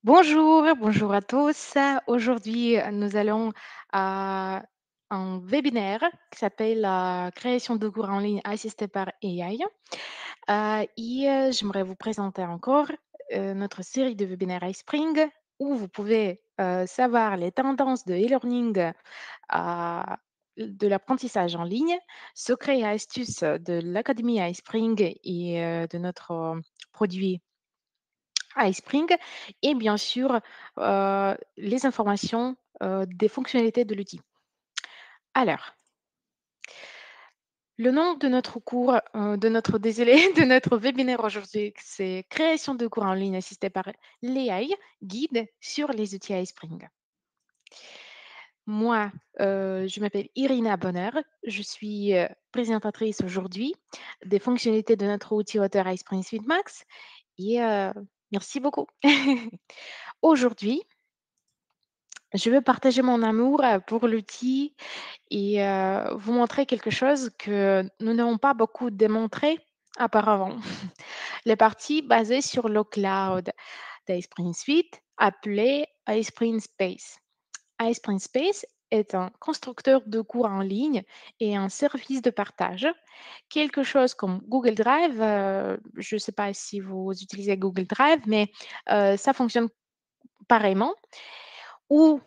Bonjour à tous. Aujourd'hui, nous allons à un webinaire qui s'appelle la création de cours en ligne assistés par AI. J'aimerais vous présenter encore notre série de webinaires iSpring où vous pouvez savoir les tendances de e-learning de l'apprentissage en ligne, secrets et astuces de l'Académie iSpring et de notre produit iSpring et bien sûr, les informations, des fonctionnalités de l'outil. Alors, le nom de notre cours, de notre désolé, de notre webinaire aujourd'hui, c'est «Création de cours en ligne assistés par l'AI, guide sur les outils iSpring». Moi, je m'appelle Irina Bonheur, je suis, présentatrice aujourd'hui des fonctionnalités de notre outil auteur iSpring Suite Max et merci beaucoup. Aujourd'hui, je veux partager mon amour, pour l'outil et vous montrer quelque chose que nous n'avons pas beaucoup démontré auparavant. Les parties basées sur le cloud d'iSpring Suite, appelé iSpring Space. iSpring Space est un constructeur de cours en ligne et un service de partage, quelque chose comme Google Drive. Je ne sais pas si vous utilisez Google Drive, mais ça fonctionne pareillement où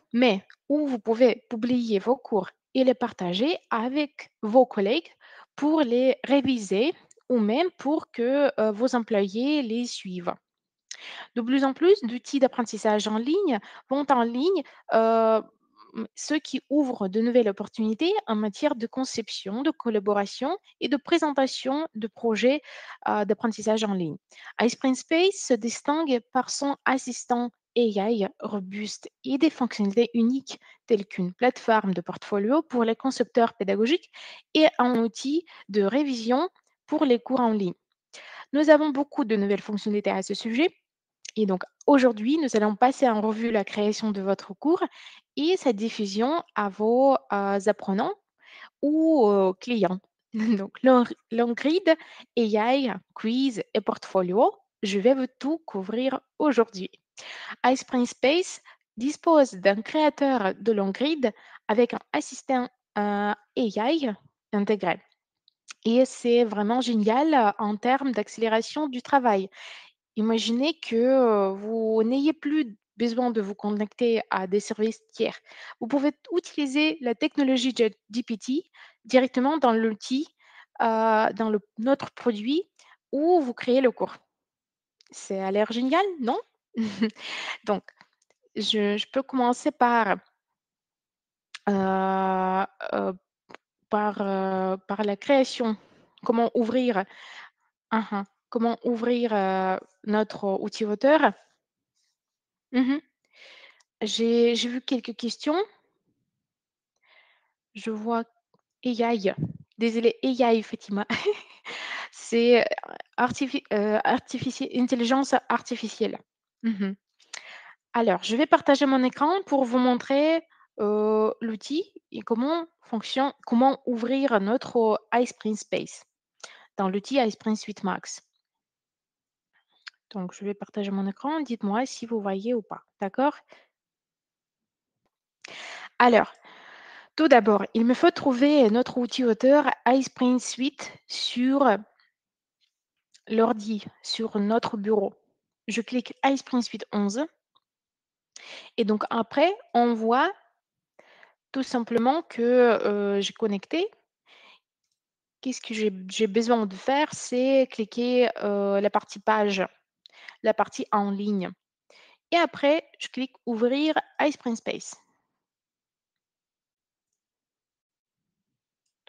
vous pouvez publier vos cours et les partager avec vos collègues pour les réviser ou même pour que vos employés les suivent. De plus en plus d'outils d'apprentissage en ligne vont en ligne, euh, ce qui ouvre de nouvelles opportunités en matière de conception, de collaboration et de présentation de projets d'apprentissage en ligne. iSpring Space se distingue par son assistant AI robuste et des fonctionnalités uniques telles qu'une plateforme de portfolio pour les concepteurs pédagogiques et un outil de révision pour les cours en ligne. Nous avons beaucoup de nouvelles fonctionnalités à ce sujet et donc aujourd'hui, nous allons passer en revue la création de votre cours et sa diffusion à vos apprenants ou clients. Donc Longread, AI, quiz et portfolio, je vais vous tout couvrir aujourd'hui. iSpring Space dispose d'un créateur de Longread avec un assistant AI intégré. Et c'est vraiment génial en termes d'accélération du travail. Imaginez que vous n'ayez plus besoin de vous connecter à des services tiers. Vous pouvez utiliser la technologie GPT directement dans l'outil, dans notre produit où vous créez le cours. Ça a l'air génial, non? Donc, je peux commencer euh, euh, par la création. Comment ouvrir, comment ouvrir notre outil auteur. Mhm. J'ai vu quelques questions. Je vois AI. Désolée, AI, Fatima. C'est intelligence artificielle. Mhm. Alors, je vais partager mon écran pour vous montrer l'outil et comment ouvrir notre iSpring Space dans l'outil iSpring Suite Max. Donc, je vais partager mon écran. Dites-moi si vous voyez ou pas. D'accord? Alors, tout d'abord, il me faut trouver notre outil auteur iSpring Suite sur l'ordi, sur notre bureau. Je clique iSpring Suite 11 et donc après, on voit tout simplement que j'ai connecté. Qu'est-ce que j'ai besoin de faire? C'est cliquer la partie page, la partie en ligne. Et après, je clique ouvrir iSpring Space.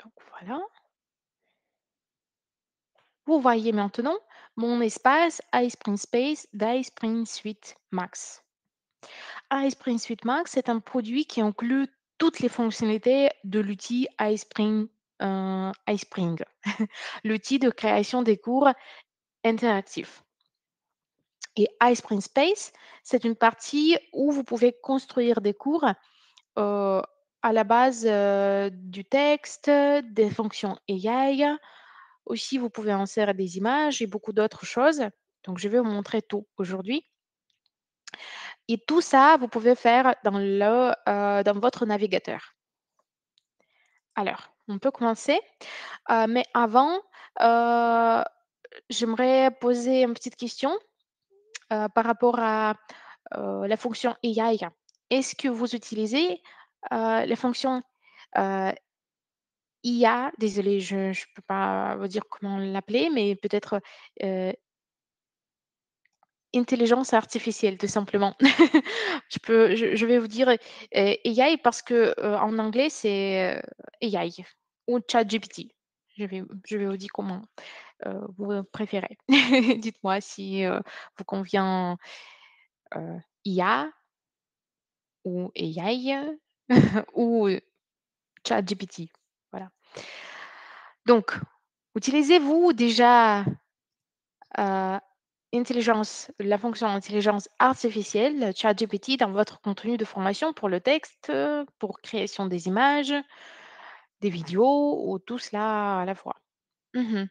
Donc voilà. Vous voyez maintenant mon espace iSpring Space d'iSpring Suite Max. iSpring Suite Max, c'est un produit qui inclut toutes les fonctionnalités de l'outil iSpring, l'outil de création des cours interactifs. Et iSpring Space, c'est une partie où vous pouvez construire des cours euh, à la base du texte, des fonctions AI, Aussi, vous pouvez insérer des images et beaucoup d'autres choses. Donc, je vais vous montrer tout aujourd'hui. Et tout ça, vous pouvez faire dans votre navigateur. Alors, on peut commencer, mais avant, heu, j'aimerais poser une petite question, par rapport à, la fonction AI. Est-ce que vous utilisez, la fonction, heu, IA? Désolée, je ne peux pas vous dire comment l'appeler, mais peut-être, heu, intelligence artificielle, tout simplement. Je vais vous dire, AI parce que, en anglais, c'est, AI ou ChatGPT. Je vais vous dire comment, vous préférez. Dites-moi si, vous convient, IA ou AI ou, ChatGPT. Voilà. Donc, utilisez-vous déjà, heu, la fonction intelligence artificielle, ChatGPT, dans votre contenu de formation pour le texte, pour création des images, des vidéos ou tout cela à la fois? Mmh.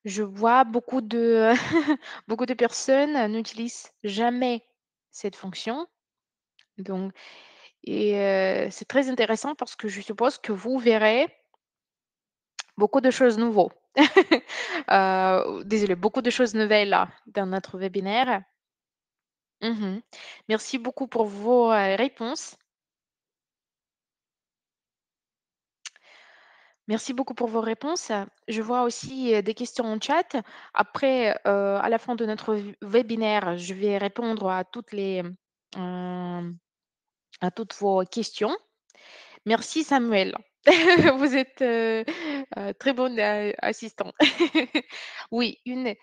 Je vois beaucoup de beaucoup de personnes n'utilisent jamais cette fonction, donc c'est très intéressant parce que je suppose que vous verrez beaucoup de choses nouveaux. Désolée, beaucoup de choses nouvelles là, dans notre webinaire. Mmh. Merci beaucoup pour vos, réponses. Merci beaucoup pour vos réponses. Je vois aussi, des questions en chat. Après, à la fin de notre webinaire, je vais répondre hem, à toutes vos questions. Merci Samuel. Vous êtes, très bon, assistant. Oui, une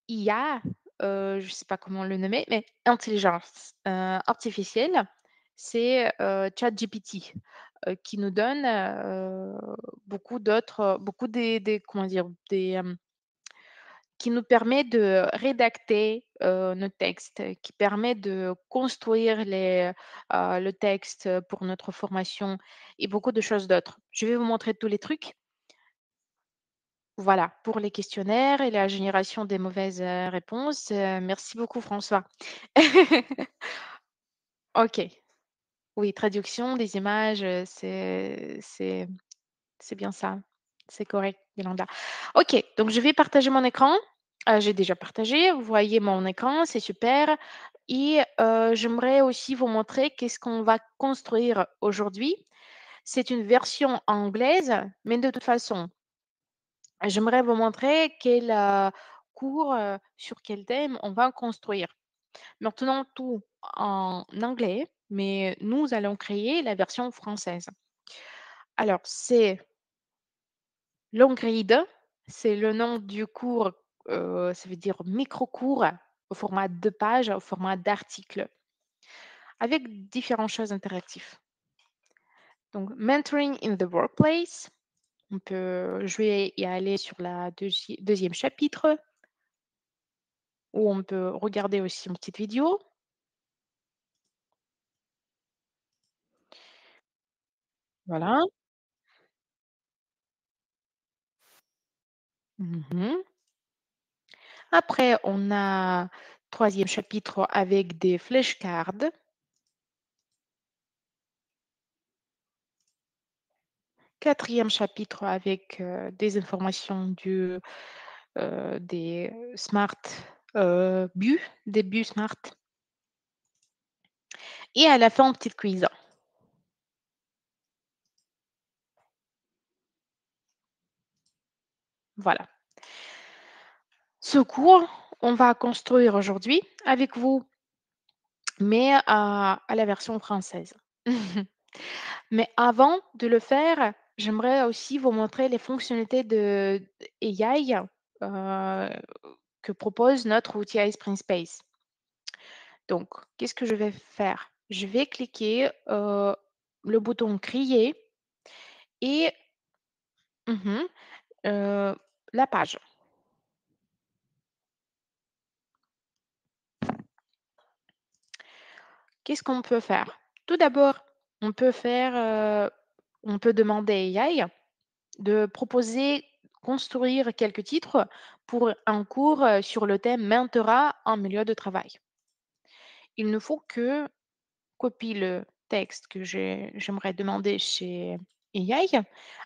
IA, je ne sais pas comment le nommer, mais intelligence, artificielle, c'est, ChatGPT, qui nous donne, beaucoup des comment dire? Qui nous permet de rédacter, nos textes, qui permet de construire le texte, pour notre formation et beaucoup de choses d'autres. Je vais vous montrer tous les trucs. Voilà, pour les questionnaires et la génération des mauvaises, réponses, merci beaucoup François. OK. Oui, traduction des images, c'est bien ça. C'est correct, Yolanda. OK, donc je vais partager mon écran. J'ai déjà partagé, vous voyez mon écran, c'est super et j'aimerais aussi vous montrer qu'est-ce qu'on va construire aujourd'hui. C'est une version anglaise, mais de toute façon, j'aimerais vous montrer quel, cours, sur quel thème on va construire. Maintenant tout en anglais, mais nous allons créer la version française. Alors c'est Long-read, c'est le nom du cours, ça veut dire micro-cours au format de pages, au format d'article, avec différentes choses interactives. Donc mentoring in the workplace, je vais y aller sur la 2e chapitre où on peut regarder aussi une petite vidéo. Voilà. Mmh. Après on a 3e chapitre avec des flashcards. 4e chapitre avec, des informations des smart, des bus smart et à la fin, un petit quiz. Voilà. Ce cours, on va construire aujourd'hui avec vous, mais à la version française. Mais avant de le faire, j'aimerais aussi vous montrer les fonctionnalités de AI, heu, que propose notre outil iSpring Space. Donc, qu'est-ce que je vais faire? Je vais cliquer, le bouton «Créer» et mmh la page. Qu'est-ce qu'on peut faire? Tout d'abord, on peut faire, On peut demander à AI de proposer construire quelques titres pour un cours sur le thème mentorat en milieu de travail. Il ne faut que copie le texte que j'aimerais demander chez AI.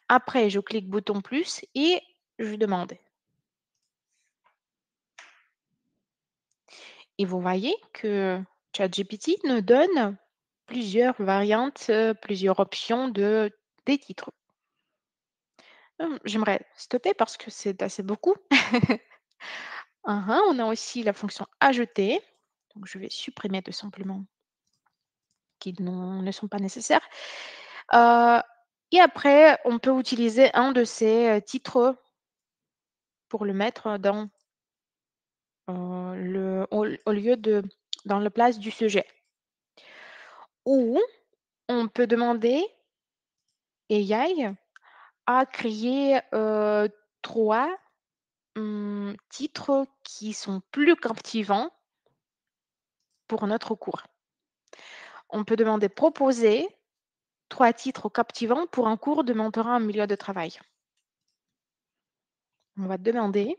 Après, je clique bouton plus et je demande. Et vous voyez que ChatGPT nous donne plusieurs variantes, plusieurs options des titres. J'aimerais stopper parce que c'est assez beaucoup. On a aussi la fonction ajouter. Donc, je vais supprimer tout simplement qui ne sont pas nécessaires. Heu et après, on peut utiliser un de ces, titres pour le mettre dans, le au lieu de dans la place du sujet. Ou on peut demander AI à créer, 3, titres qui sont plus captivants pour notre cours. On peut demander proposer 3 titres captivants pour un cours de mentorat en milieu de travail. On va demander.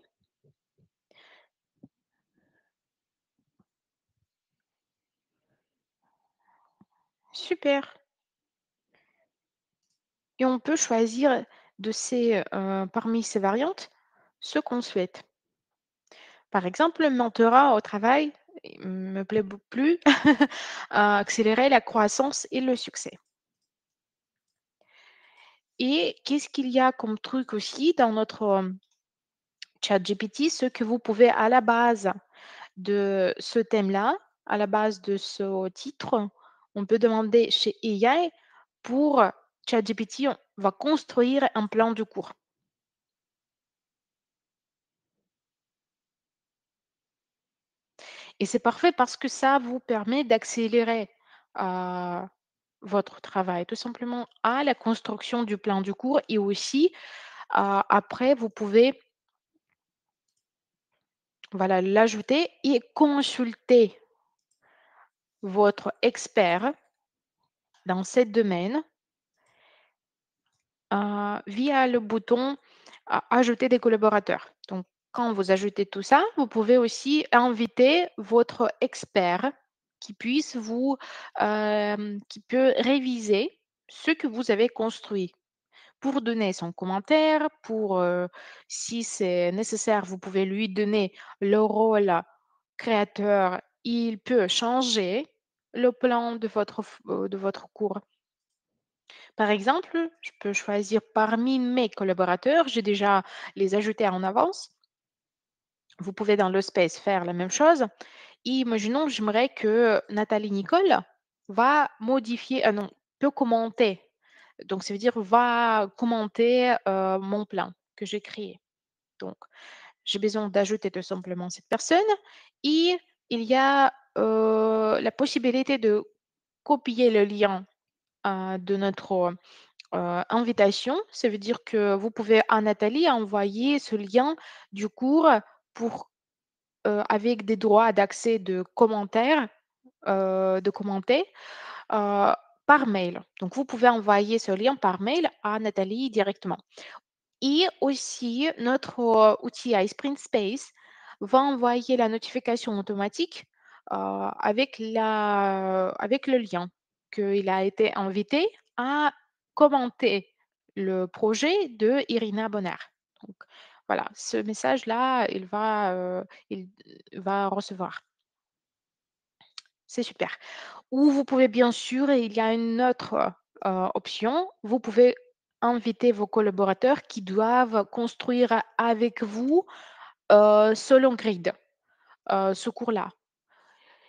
Super. Et on peut choisir parmi ces variantes, ce qu'on souhaite. Par exemple, le mentorat au travail me plaît plus, accélérer la croissance et le succès. Et qu'est-ce qu'il y a comme truc aussi dans notre ChatGPT, ce que vous pouvez à la base de ce thème-là, à la base de ce titre, on peut demander chez AI pour ChatGPT, on va construire un plan de cours. Et c'est parfait parce que ça vous permet d'accélérer euh, votre travail, tout simplement à la construction du plan du cours et aussi après, vous pouvez voilà, l'ajouter et consulter votre expert dans ce domaine via le bouton ajouter des collaborateurs. Donc, quand vous ajoutez tout ça, vous pouvez aussi inviter votre expert qui peut réviser ce que vous avez construit pour donner son commentaire, si c'est nécessaire, vous pouvez lui donner le rôle créateur. Il peut changer le plan de votre cours. Par exemple, je peux choisir parmi mes collaborateurs, j'ai déjà les ajoutés en avance. Vous pouvez dans le space faire la même chose. Et imaginons, j'aimerais que Nathalie Nicole va modifier, non, peut commenter. Donc, ça veut dire va commenter mon plan que j'ai créé. Donc, j'ai besoin d'ajouter tout simplement cette personne. Et il y a la possibilité de copier le lien de notre invitation. Ça veut dire que vous pouvez à Nathalie envoyer ce lien du cours pour, avec des droits d'accès de commenter euh, par mail. Donc, vous pouvez envoyer ce lien par mail à Nathalie directement. Et aussi, notre outil iSprint Space va envoyer la notification automatique avec le lien qu'il a été invité à commenter le projet de Irina Bonner. Donc, voilà, ce message-là, il va recevoir. C'est super. Ou vous pouvez bien sûr, et il y a une autre option, vous pouvez inviter vos collaborateurs qui doivent construire avec vous selon grid, ce cours-là.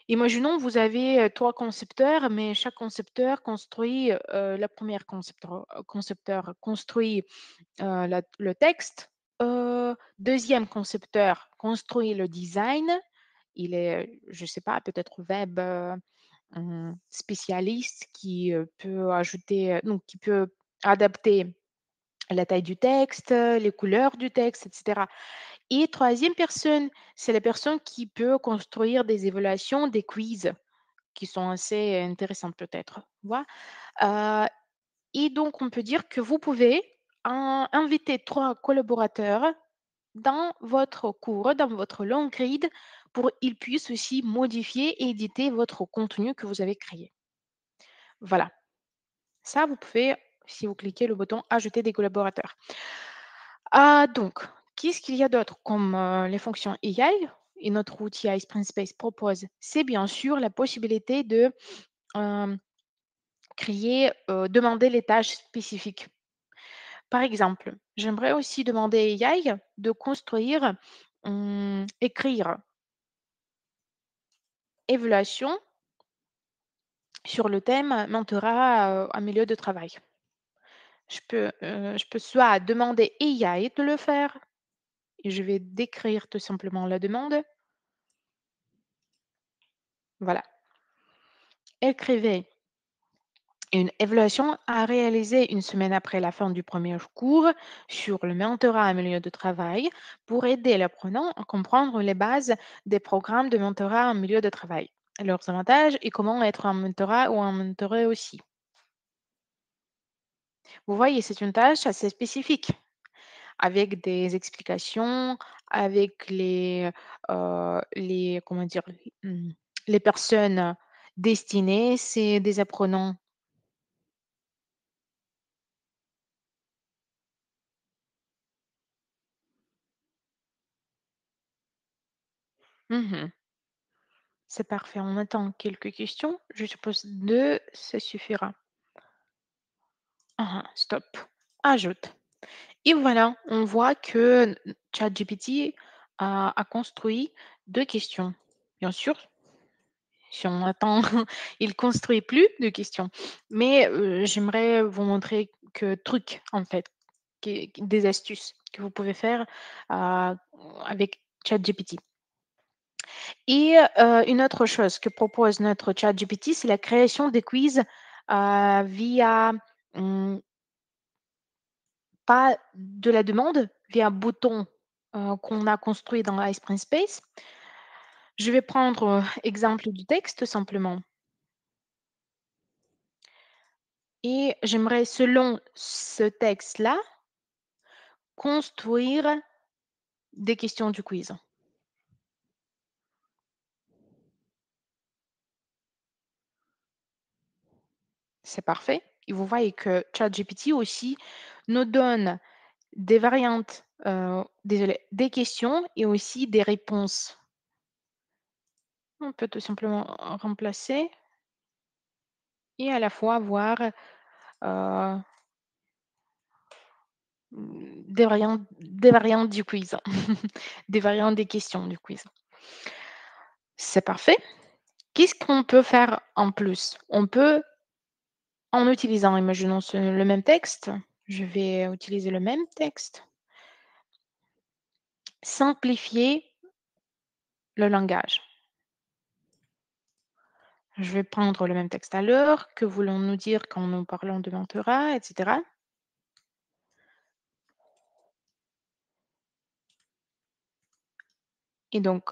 Imaginons, vous avez 3 concepteurs, mais chaque concepteur construit, la première concepteur construit le texte, 2e concepteur construit le design. Il est, je ne sais pas, peut-être web spécialiste qui peut ajouter, donc qui peut adapter la taille du texte, les couleurs du texte, etc. Et troisième personne, c'est la personne qui peut construire des évaluations, des quiz qui sont assez intéressantes peut-être. Tu vois? Et donc on peut dire que vous pouvez inviter 3 collaborateurs dans votre cours, dans votre long grid pour qu'ils puissent aussi modifier et éditer votre contenu que vous avez créé. Voilà, ça vous pouvez, si vous cliquez le bouton «Ajouter des collaborateurs». Donc, qu'est-ce qu'il y a d'autre comme, les fonctions AI et notre outil iSprintSpace propose? C'est bien sûr la possibilité de, hem, demander les tâches spécifiques. Par exemple, j'aimerais aussi demander à AI de construire, écrire évaluation sur le thème mentorat, en milieu de travail. Je peux soit demander AI de le faire et je vais décrire tout simplement la demande. Voilà, écrivez une évaluation à réaliser une semaine après la fin du premier cours sur le mentorat en milieu de travail pour aider l'apprenant à comprendre les bases des programmes de mentorat en milieu de travail, leurs avantages et comment être un mentorat ou un mentoré aussi. Vous voyez, c'est une tâche assez spécifique avec des explications, avec comment dire, mmh, les personnes destinées, c'est des apprenants. Mmh. C'est parfait. On attend quelques questions. Je suppose 2, ça suffira. Stop. Ajoute. Et voilà, on voit que ChatGPT a construit 2 questions. Bien sûr, si on attend, il construit plus de questions. Mais, j'aimerais vous montrer que trucs, en fait, des astuces que vous pouvez faire, heu, avec ChatGPT. Et une autre chose que propose notre ChatGPT, c'est la création des quiz, via, mmh, pas de la demande, via un bouton, qu'on a construit dans iSprint Space. Je vais prendre, exemple du texte simplement et j'aimerais selon ce texte-là, construire des questions du quiz. C'est parfait et vous voyez que ChatGPT aussi nous donne des variantes, désolée, des questions et aussi des réponses. On peut tout simplement remplacer et à la fois voir, des variantes du quiz, des variantes des questions du quiz. C'est parfait. Qu'est-ce qu'on peut faire en plus? On peut, en utilisant, imaginons le même texte, je vais utiliser le même texte, simplifier le langage. Je vais prendre le même texte à l'heure. Que voulons-nous dire quand nous parlons de mentorat, etc. Et donc,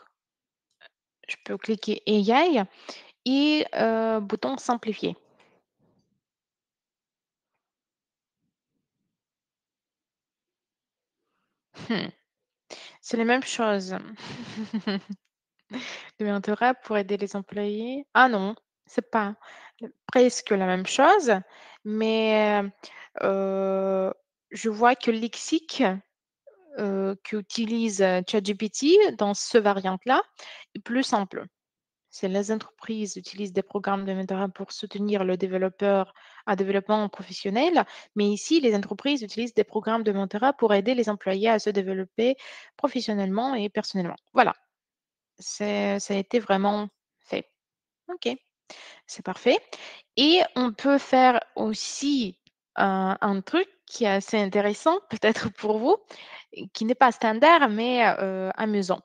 je peux cliquer AI et bouton simplifier. Mmh, c'est les mêmes choses. Le mentorat pour aider les employés. Ah non, c'est pas presque la même chose, mais je vois que le lexique, qu'utilise, ChatGPT dans ce variante-là est plus simple. C'est les entreprises utilisent des programmes de mentorat pour soutenir le développeur à développement professionnel, mais ici, les entreprises utilisent des programmes de mentorat pour aider les employés à se développer professionnellement et personnellement. Voilà, ça a été vraiment fait. OK, c'est parfait et on peut faire aussi un truc qui est assez intéressant, peut-être pour vous, et qui n'est pas standard, mais amusant.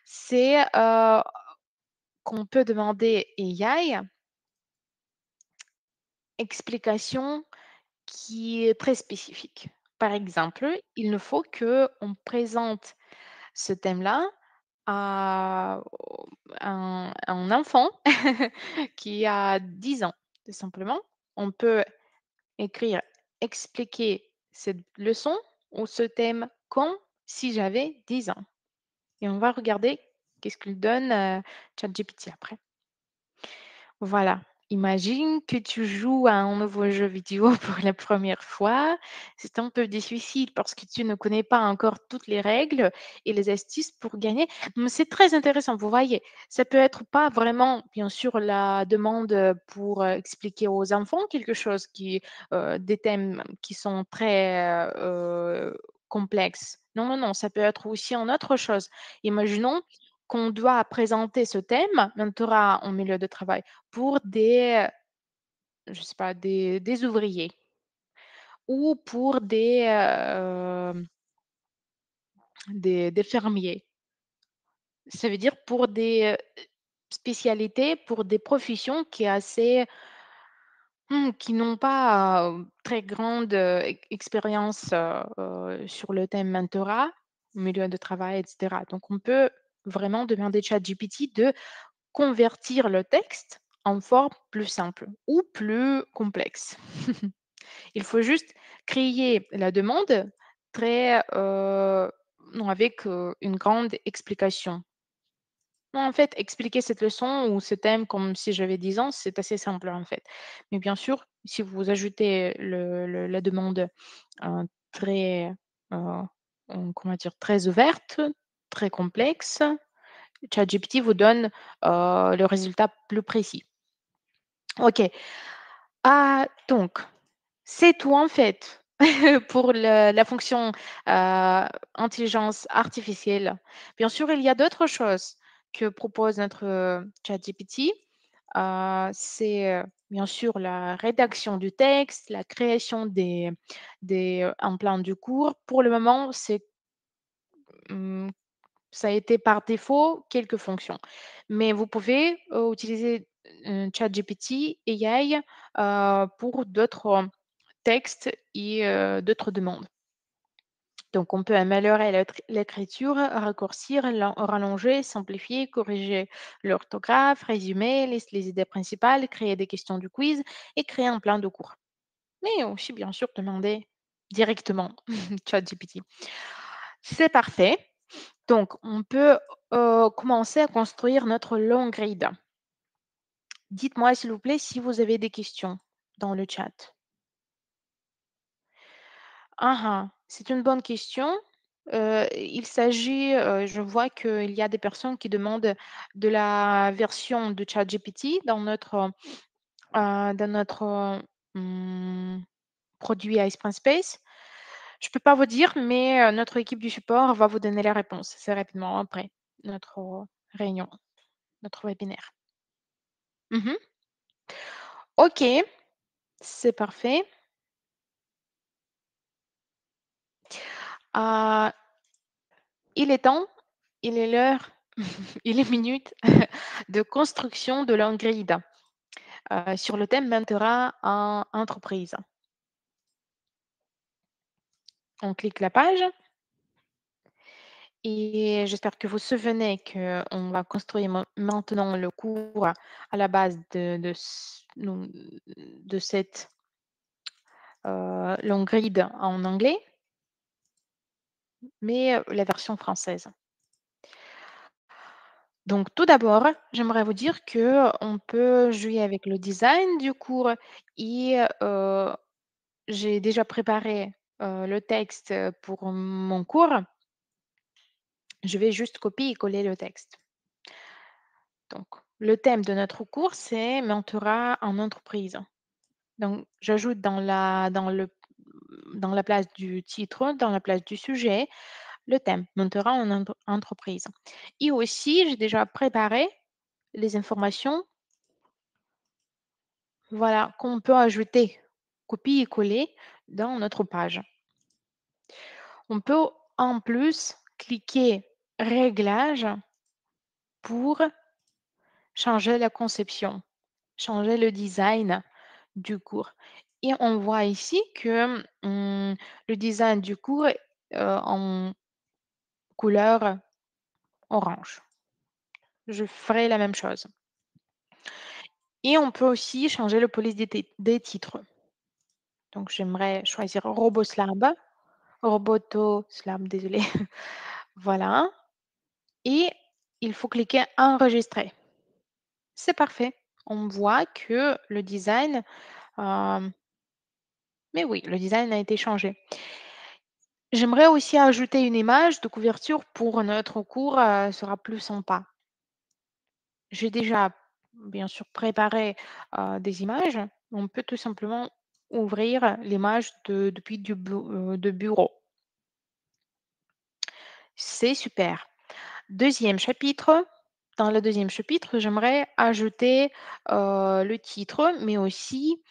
C'est, qu'on peut demander AI explication qui est très spécifique. Par exemple, il nous faut qu'on présente ce thème-là à un enfant qui a 10 ans, tout simplement. On peut écrire, expliquer cette leçon ou ce thème comme si j'avais 10 ans. Et on va regarder qu'est-ce qu'il donne ChatGPT après. Voilà. Imagine que tu joues à un nouveau jeu vidéo pour la première fois. C'est un peu difficile parce que tu ne connais pas encore toutes les règles et les astuces pour gagner. Mais c'est très intéressant. Vous voyez, ça peut être pas vraiment, bien sûr, la demande pour expliquer aux enfants quelque chose des thèmes qui sont très complexes. Non, non, non, ça peut être aussi en autre chose. Imaginons qu'on doit présenter ce thème maintenant en milieu de travail pour je sais pas, des ouvriers ou pour des fermiers. Ça veut dire pour des spécialités, pour des professions qui n'ont pas, très grande, expérience, sur le thème mentorat, milieu de travail et cetera. Donc on peut vraiment demander ChatGPT de convertir le texte en forme plus simple ou plus complexe. Il faut juste créer la demande très, non, avec, une grande explication. Non, en fait, expliquer cette leçon ou ce thème comme si j'avais 10 ans, c'est assez simple, en fait. Mais bien sûr, si vous ajoutez la demande, très, heu, comment dire? Très ouverte, très complexe, ChatGPT vous donne, le résultat plus précis. OK. Ah, donc, c'est tout en fait pour la fonction intelligence artificielle. Bien sûr, il y a d'autres choses que propose notre ChatGPT. C'est bien sûr la rédaction du texte, la création un plan du cours. Pour le moment, hum, ça a été par défaut quelques fonctions. Mais vous pouvez utiliser ChatGPT AI pour d'autres textes et d'autres demandes. Donc, on peut améliorer l'écriture, raccourcir, rallonger, simplifier, corriger l'orthographe, résumer, les idées principales, créer des questions du quiz et créer un plan de cours. Mais aussi, bien sûr, demander directement ChatGPT. C'est parfait. Donc, on peut commencer à construire notre long grid. Dites-moi, s'il vous plaît, si vous avez des questions dans le chat. Ah ah, c'est une bonne question. Il s'agit, je vois qu'il y a des personnes qui demandent de la version de ChatGPT dans notre mmh, produit Iceprint Space. Je ne peux pas vous dire, mais notre équipe du support va vous donner la réponse assez rapidement après notre réunion, notre webinaire. Mmh. OK, c'est parfait. Ah, il est temps, il est l'heure, il est minute de construction de l'on-grid sur le thème mentorat en entreprise. On clique la page et j'espère que vous vous souvenez qu'on va construire maintenant le cours à la base de cette long-grid en anglais, mais la version française. Donc tout d'abord, j'aimerais vous dire que on peut jouer avec le design du cours et j'ai déjà préparé, le texte, pour mon cours. Je vais juste copier et coller le texte. Donc le thème de notre cours, c'est mentorat en entreprise. Donc j'ajoute dans la place du titre, dans la place du sujet, le thème mentorat en entreprise. Et aussi, j'ai déjà préparé les informations, voilà, qu'on peut ajouter, copier et coller dans notre page. On peut en plus cliquer Réglages pour changer la conception, changer le design du cours. Et on voit ici que le design du cours est en couleur orange. Je ferai la même chose. Et on peut aussi changer le police des titres. Donc j'aimerais choisir RoboSlab, Robotoslab, désolée. Voilà et il faut cliquer enregistrer. C'est parfait. On voit que le design, hem mais oui, le design a été changé. J'aimerais aussi ajouter une image de couverture pour notre cours, sera plus sympa. J'ai déjà, bien sûr, préparé, des images. On peut tout simplement ouvrir l'image depuis de bureau. C'est super. Deuxième chapitre. Dans le deuxième chapitre, j'aimerais ajouter, le titre, mais aussi,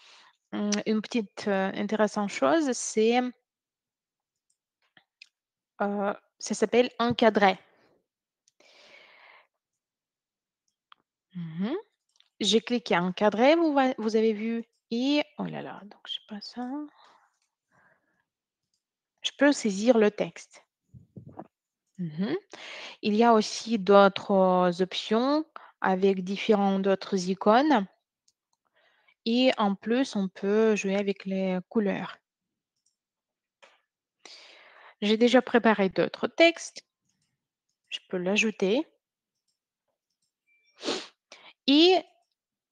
une petite, intéressante chose, c'est, ça s'appelle «encadrer». Mmh. J'ai cliqué «encadrer», vous avez vu et oh là là, donc j'ai pas ça. Je peux saisir le texte. Mmh. Il y a aussi d'autres, options avec différents d'autres icônes et en plus, on peut jouer avec les couleurs. J'ai déjà préparé d'autres textes, je peux l'ajouter et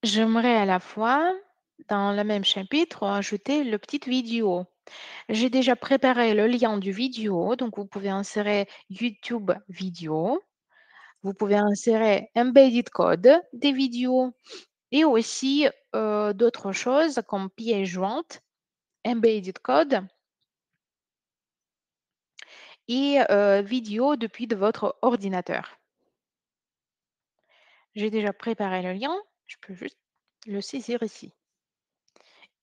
j'aimerais à la fois, dans le même chapitre, ajouter le petite vidéo. J'ai déjà préparé le lien du vidéo, donc vous pouvez insérer YouTube vidéo. Vous pouvez insérer embedded code des vidéos et aussi, d'autres choses comme pièces jointes, embedded code et vidéo depuis de votre ordinateur. J'ai déjà préparé le lien, je peux juste le saisir ici.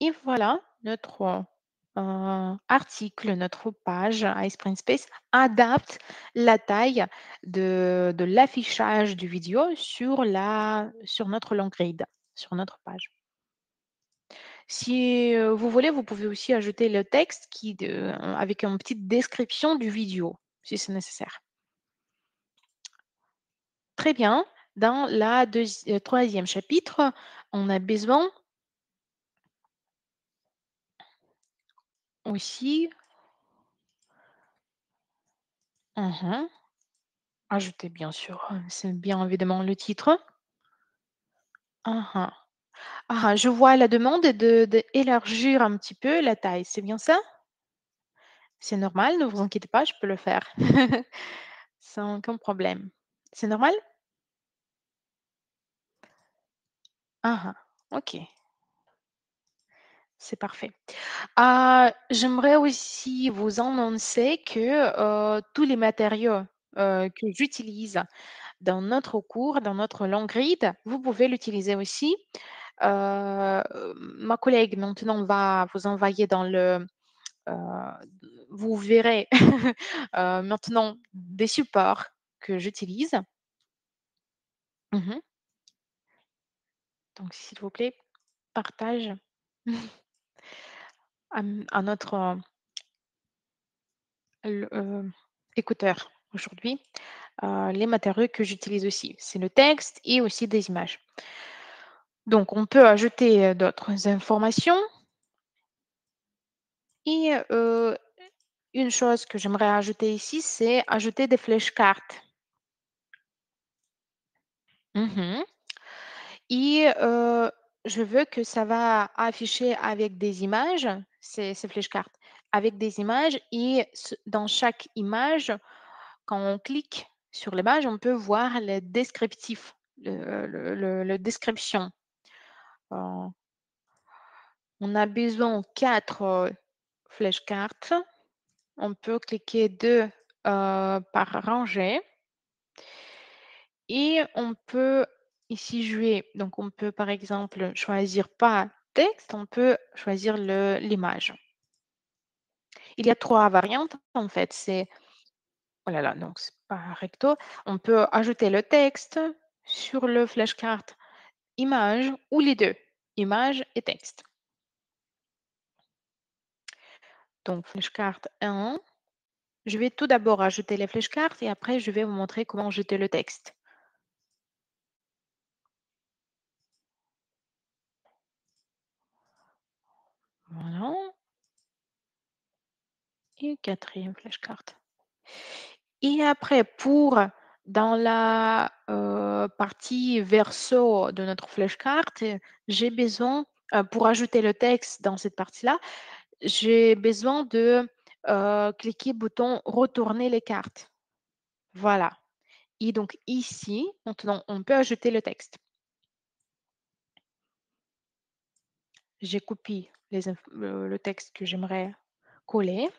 Et voilà, notre article, notre page iSprint Space adapte la taille de l'affichage du vidéo sur notre long grid, sur notre page. Si vous voulez, vous pouvez aussi ajouter le texte avec une petite description du vidéo, si c'est nécessaire. Très bien. Dans la 3e chapitre, on a besoin aussi mmh ajouter bien sûr, c'est bien évidemment le titre. Mmh mh. Je vois la demande d'élargir un petit peu la taille, c'est bien ça? C'est normal, ne vous inquiétez pas, je peux le faire. Sans aucun problème. C'est normal? OK, c'est parfait. J'aimerais aussi vous annoncer que, tous les matériaux, que j'utilise dans notre cours, dans notre long grid, vous pouvez l'utiliser aussi. Heu, Ma collègue maintenant va vous envoyer heu, vous verrez, maintenant des supports que j'utilise. Mmh. Donc s'il vous plaît, partage à notre, écouteur aujourd'hui, les matériaux que j'utilise aussi. C'est le texte et aussi des images. Donc on peut ajouter, d'autres informations et une chose que j'aimerais ajouter ici, c'est ajouter des flèches-cartes. Mmh. Et je veux que ça va afficher avec des images, ces flèches-cartes, avec des images et dans chaque image, quand on clique sur l'image, on peut voir le descriptif, le description. Heu, on a besoin 4 flèches-cartes. On peut cliquer 2 par rangée et on peut ici jouer. Donc on peut par exemple choisir pas texte, on peut choisir l'image. Il y a 3 variantes en fait, c'est oh là là, donc c'est pas recto. On peut ajouter le texte sur le flashcard image ou les 2, image et texte. Donc flashcard 1, je vais tout d'abord ajouter les flashcards et après je vais vous montrer comment ajouter le texte. Voilà. et quatrième flashcard. Et après pour dans la, partie verso de notre flashcard, j'ai besoin, pour ajouter le texte dans cette partie-là, j'ai besoin de, cliquer bouton «Retourner les cartes». Voilà. Et donc ici, maintenant, on peut ajouter le texte. J'ai copié le texte que j'aimerais coller.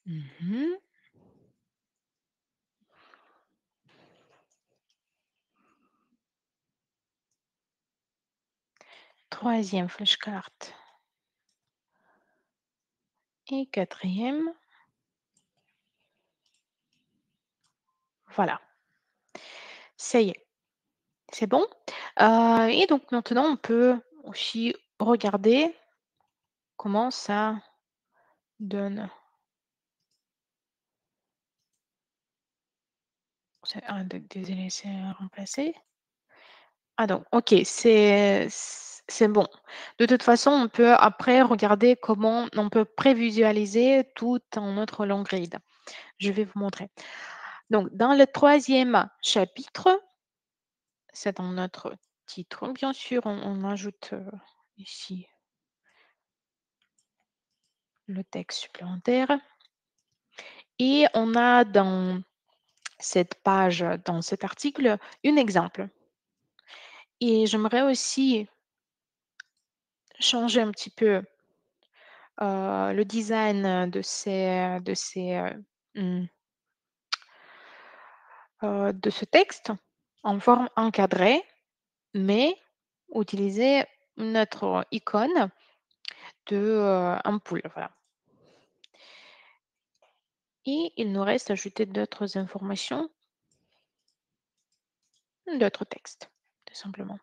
Mmh. 3e flashcard et quatrième. Voilà, ça y est, c'est bon. Et donc maintenant, on peut aussi regarder comment ça donne. Désolé, c'est remplacé. Ah donc OK, c'est bon. De toute façon, on peut après regarder comment on peut prévisualiser tout en notre long grid. Je vais vous montrer. Donc dans le troisième chapitre, c'est dans notre titre, bien sûr, on ajoute, ici le texte supplémentaire et on a dans cette page, dans cet article, un exemple et j'aimerais aussi changer un petit peu, le design mmh, de ce texte en forme encadrée, mais utiliser notre icône de, ampoule, voilà. Et il nous reste à ajouter d'autres informations, d'autres textes, tout simplement.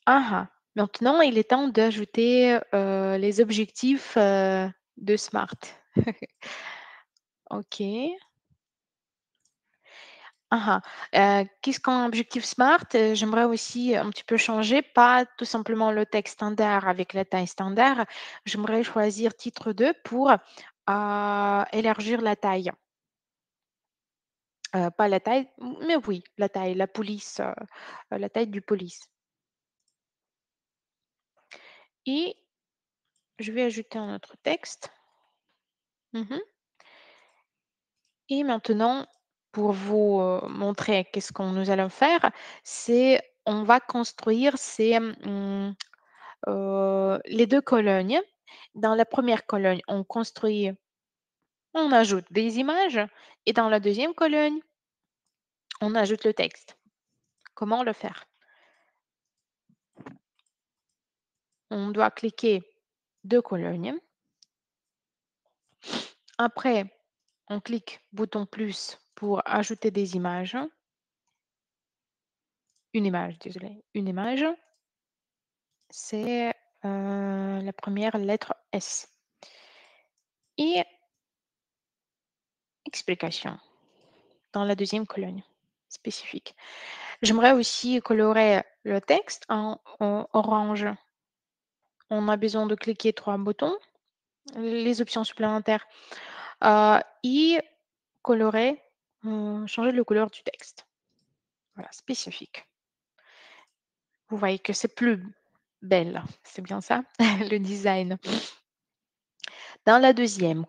Ah ah! Maintenant, il est temps d'ajouter, les objectifs, de Smart. OK. Ah ah. Qu'est-ce qu'un objectif SMART? J'aimerais aussi un petit peu changer, pas tout simplement le texte standard avec la taille standard. J'aimerais choisir titre 2 pour, élargir la taille. Pas la taille, mais oui, la taille, la police, la taille du police. Et je vais ajouter un autre texte. Mmh. Et maintenant, pour vous, montrer qu'est-ce qu'on nous allons faire, c'est on va construire les 2 colonnes. Dans la première colonne, on ajoute des images et dans la deuxième colonne, on ajoute le texte. Comment le faire? On doit cliquer 2 colonnes. Après, on clique bouton plus pour ajouter des images. Une image, désolé, une image. C'est, la première lettre S et explication dans la deuxième colonne spécifique. J'aimerais aussi colorer le texte en orange. On a besoin de cliquer 3 boutons, les options supplémentaires, et colorer, changer le couleur du texte. Voilà, spécifique. Vous voyez que c'est plus belle, c'est bien ça? Le design. Dans la deuxième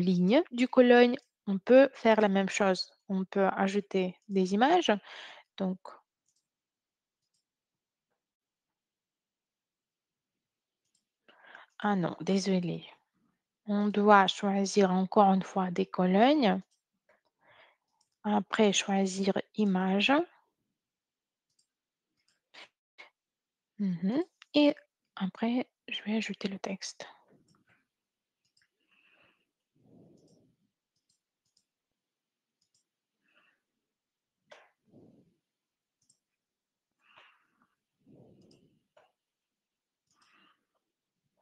ligne du colonne, on peut faire la même chose. On peut ajouter des images. Donc, ah non, désolé. On doit choisir encore une fois des colonnes. Après, choisir image. Mhm. Et après, je vais ajouter le texte.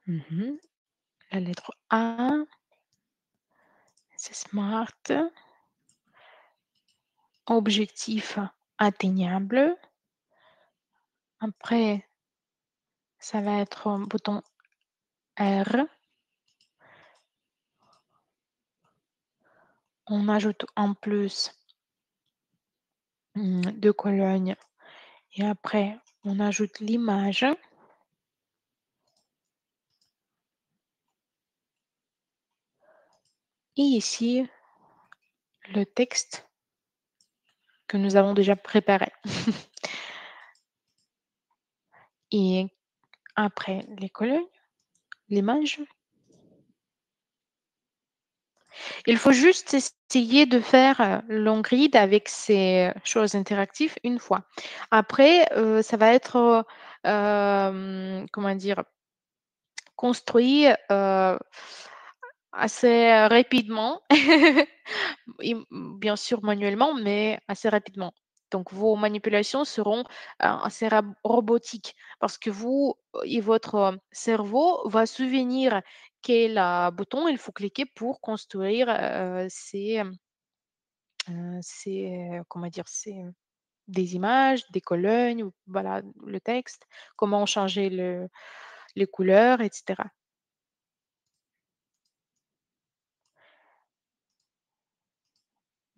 Mhm. La lettre A, C'est smart, objectif atteignable. Après, ça va être un bouton R. On ajoute en plus 2 colonnes et après on ajoute l'image et ici le texte que nous avons déjà préparé. Et après les colonnes, l'image. Il faut juste essayer de faire, l'on-grid avec ces choses interactives une fois. Après, ça va être, comment dire? Construit, assez rapidement et bien sûr manuellement, mais assez rapidement. Donc vos manipulations seront, assez robotiques parce que vous et votre, cerveau va souvenir quel, bouton il faut cliquer pour construire, comment dire? Des images, des colonnes ou voilà, le texte, comment changer les couleurs et cetera.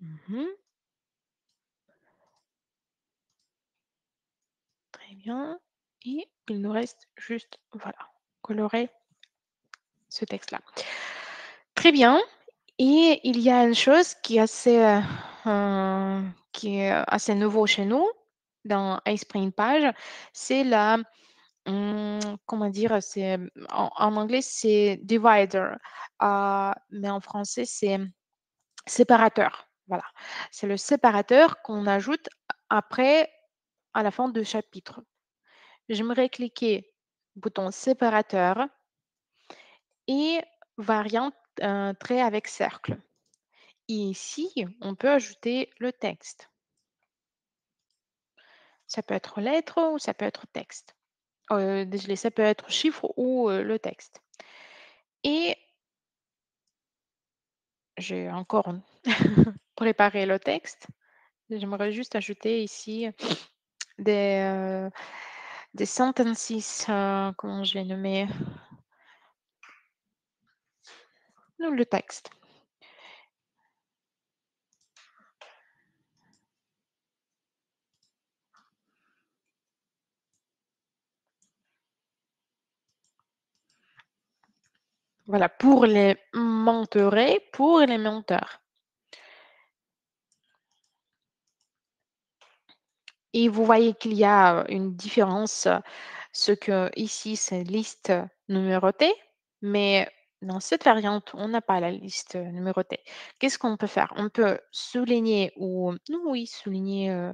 Mmh. Très bien et il nous reste juste, voilà, colorer ce texte-là. Très bien et il y a une chose qui est assez nouveau chez nous dans Iceprint Page, c'est comment dire? En anglais, c'est divider, mais en français, c'est séparateur. Voilà, c'est le séparateur qu'on ajoute après à la fin du chapitre. J'aimerais cliquer bouton séparateur et variante trait avec cercle. Et ici, on peut ajouter le texte. Ça peut être lettre ou ça peut être texte. Désolé, ça peut être chiffre ou le texte. Et j'ai encore préparé le texte. J'aimerais juste ajouter ici des, euh, des sentences, comment je vais nommer le texte. Voilà, pour les mentorés, pour les menteurs. Et vous voyez qu'il y a une différence, ce que ici c'est liste numérotée, mais dans cette variante, on n'a pas la liste numérotée. Qu'est-ce qu'on peut faire? On peut souligner ou non, oui, souligner,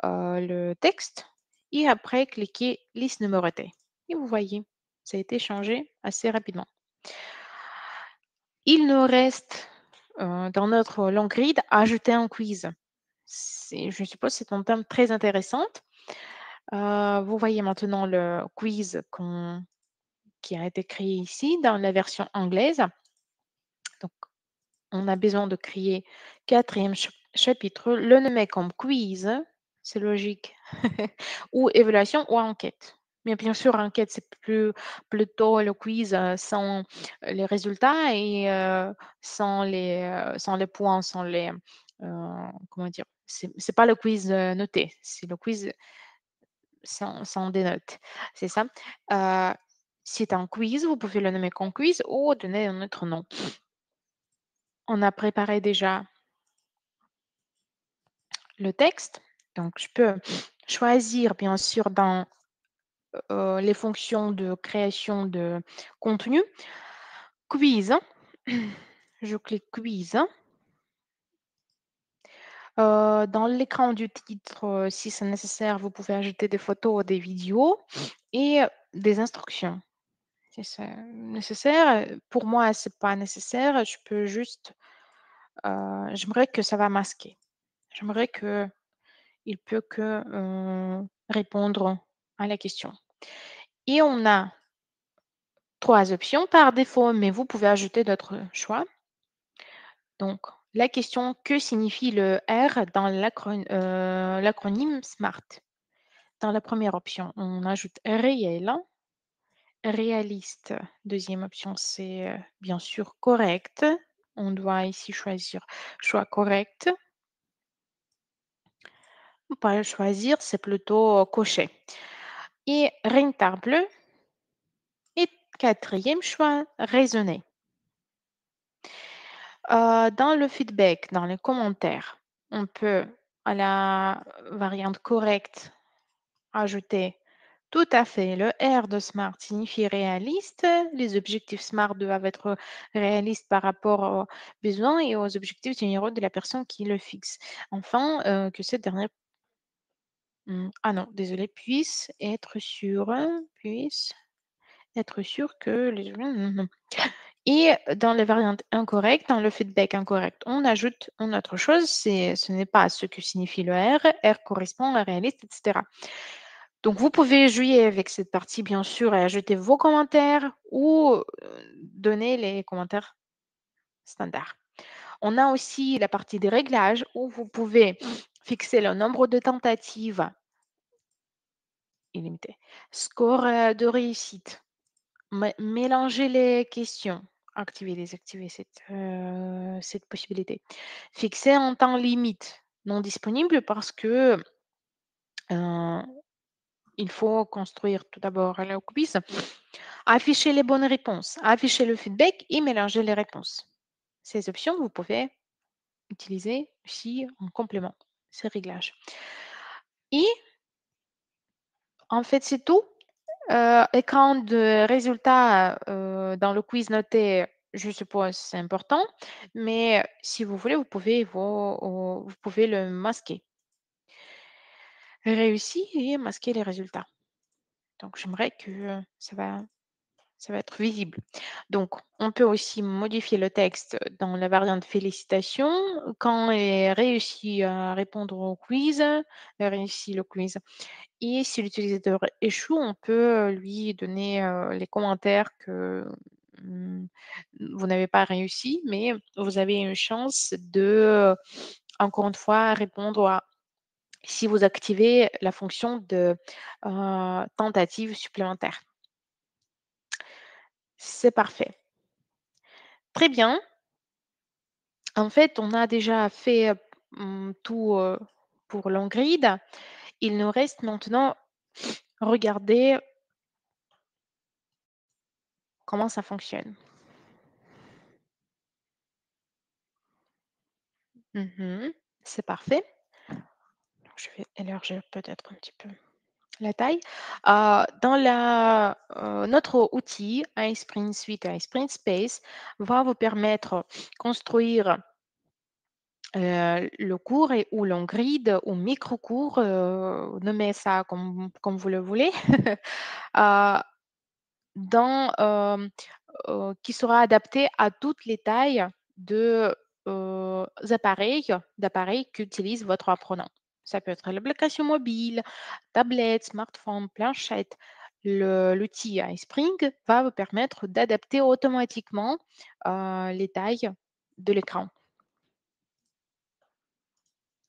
le texte et après cliquer liste numérotée et vous voyez, ça a été changé assez rapidement. Il nous reste, dans notre long grid, ajouter un quiz. Je suppose c'est un terme très intéressant. Vous voyez maintenant le quiz qui a été créé ici dans la version anglaise. Donc, on a besoin de créer quatrième chapitre, le nommer comme quiz, c'est logique, ou évaluation ou enquête. Mais bien sûr, enquête, c'est plutôt le quiz sans les résultats et sans les points, comment dire, c'est pas le quiz noté, c'est le quiz sans des notes, c'est ça? Heu, c'est un quiz, vous pouvez le nommer comme quiz ou donner un autre nom. On a préparé déjà le texte, donc je peux choisir bien sûr dans, les fonctions de création de contenu, quiz, je clique quiz. Dans l'écran du titre, si c'est nécessaire, vous pouvez ajouter des photos, des vidéos et des instructions. Si c'est nécessaire, pour moi, c'est pas nécessaire, je peux juste, j'aimerais que ça va masquer. J'aimerais qu'il peut que, répondre à la question et on a 3 options par défaut, mais vous pouvez ajouter d'autres choix. Donc, la question, que signifie le R dans l'acronyme SMART? Dans la première option, on ajoute réel, réaliste. Deuxième option, c'est bien sûr correct. On doit ici choisir choix correct. Pas choisir, c'est plutôt cocher. Et rentable. Et quatrième choix, raisonner. Dans le feedback, dans les commentaires, on peut, à la variante correcte, ajouter tout à fait. Le R de SMART signifie réaliste. Les objectifs SMART doivent être réalistes par rapport aux besoins et aux objectifs généraux de la personne qui le fixe. Enfin, que cette dernière, ah non, désolé, puisse être sûr que les et dans les variantes incorrectes, dans le feedback incorrect, on ajoute une autre chose, ce n'est pas ce que signifie le R. R correspond à réaliste, etc. Donc, vous pouvez jouer avec cette partie, bien sûr, et ajouter vos commentaires ou donner les commentaires standards. On a aussi la partie des réglages où vous pouvez fixer le nombre de tentatives illimité, score de réussite, mélanger les questions, activer, désactiver cette possibilité, fixer un temps limite non disponible parce que euh, il faut construire tout d'abord le quiz. Afficher les bonnes réponses, afficher le feedback et mélanger les réponses. Ces options, vous pouvez utiliser aussi en complément, ces réglages. Et en fait, c'est tout. Écran de résultats dans le quiz noté, je suppose, c'est important. Mais si vous voulez, vous pouvez le masquer. Réussi et masquer les résultats. Donc, j'aimerais que ça va être visible. Donc, on peut aussi modifier le texte dans la variante félicitations quand elle réussit à répondre au quiz, elle réussit le quiz. Et si l'utilisateur échoue, on peut lui donner les commentaires que vous n'avez pas réussi, mais vous avez une chance de, encore une fois, répondre à si vous activez la fonction de tentative supplémentaire. C'est parfait. Très bien. En fait, on a déjà fait tout pour l'on-grid. Il nous reste maintenant regarder comment ça fonctionne. C'est parfait. Je vais élargir peut-être un petit peu la taille. Notre outil iSprint Suite iSprint Space va vous permettre de construire le cours ou l'on-grid ou micro-cours, nommez ça comme vous le voulez, euh, qui sera adapté à toutes les tailles de d'appareils qu'utilise votre apprenant. Ça peut être l'application mobile, tablette, smartphone, planchette. L'outil iSpring va vous permettre d'adapter automatiquement les tailles de l'écran.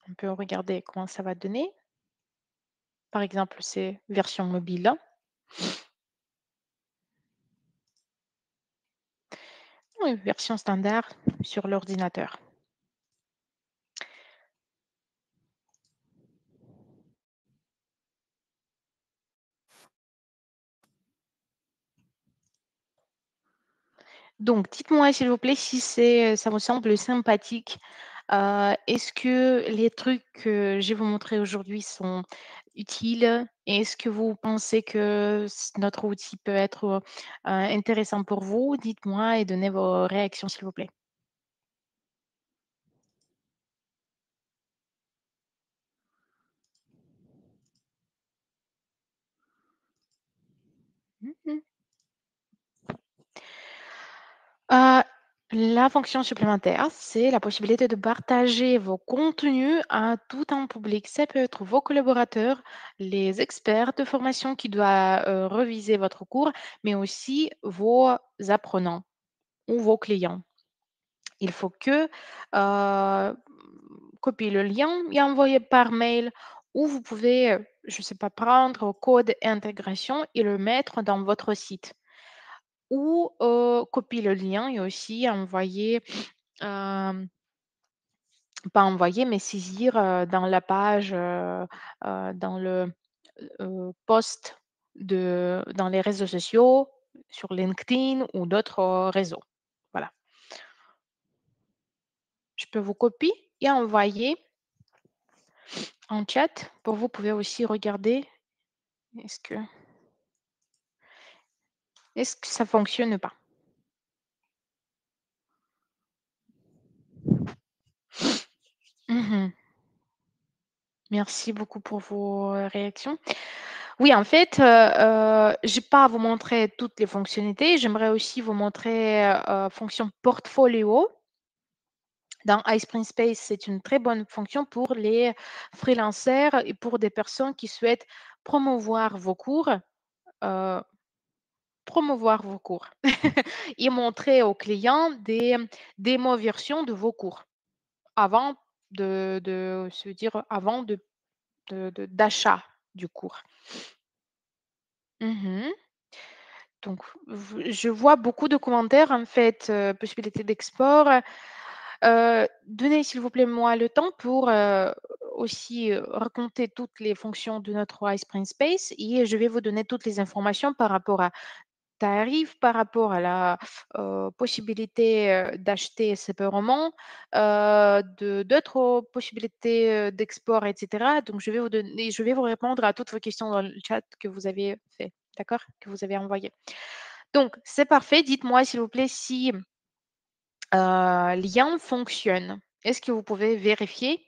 On peut regarder comment ça va donner. Par exemple, c'est version mobile. Ou une version standard sur l'ordinateur. Donc, dites-moi s'il vous plaît si ça vous semble sympathique. Est-ce que les trucs que je vais vous montrer aujourd'hui sont utiles? Est-ce que vous pensez que notre outil peut être intéressant pour vous? Dites-moi et donnez vos réactions, s'il vous plaît. Mhm. Heu, la fonction supplémentaire, c'est la possibilité de partager vos contenus à tout un public. Ça peut être vos collaborateurs, les experts de formation qui doivent, réviser votre cours, mais aussi vos apprenants ou vos clients. Il faut que, copier le lien et envoyer par mail ou vous pouvez, je ne sais pas, prendre au code intégration et le mettre dans votre site ou, copier le lien et aussi envoyer, hem, pas envoyer, mais saisir, dans la page, dans le, post dans les réseaux sociaux, sur LinkedIn ou d'autres, réseaux. Voilà. Je peux vous copier et envoyer en chat pour vous pouvez aussi regarder est-ce que ça fonctionne ou pas? Mmh. Merci beaucoup pour vos, réactions. Oui, en fait, j'ai pas à vous montrer toutes les fonctionnalités. J'aimerais aussi vous montrer, fonction portfolio. Dans iSpring Space, c'est une très bonne fonction pour les freelancers et pour des personnes qui souhaitent promouvoir vos cours, heu, promouvoir vos cours et montrer aux clients des démos versions de vos cours avant de se dire avant d'achat du cours. Mmh. Donc je vois beaucoup de commentaires en fait, possibilité d'export. Donnez s'il vous plaît moi le temps pour, aussi, raconter toutes les fonctions de notre iSpring Space et je vais vous donner toutes les informations par rapport à tarifs, par rapport à la, possibilité, d'acheter séparément, de d'autres possibilités, d'export et cetera. Donc je vais vous répondre à toutes vos questions dans le chat que vous avez fait, d'accord? Que vous avez envoyé. Donc c'est parfait. Dites-moi s'il vous plaît si, lien fonctionne. Est-ce que vous pouvez vérifier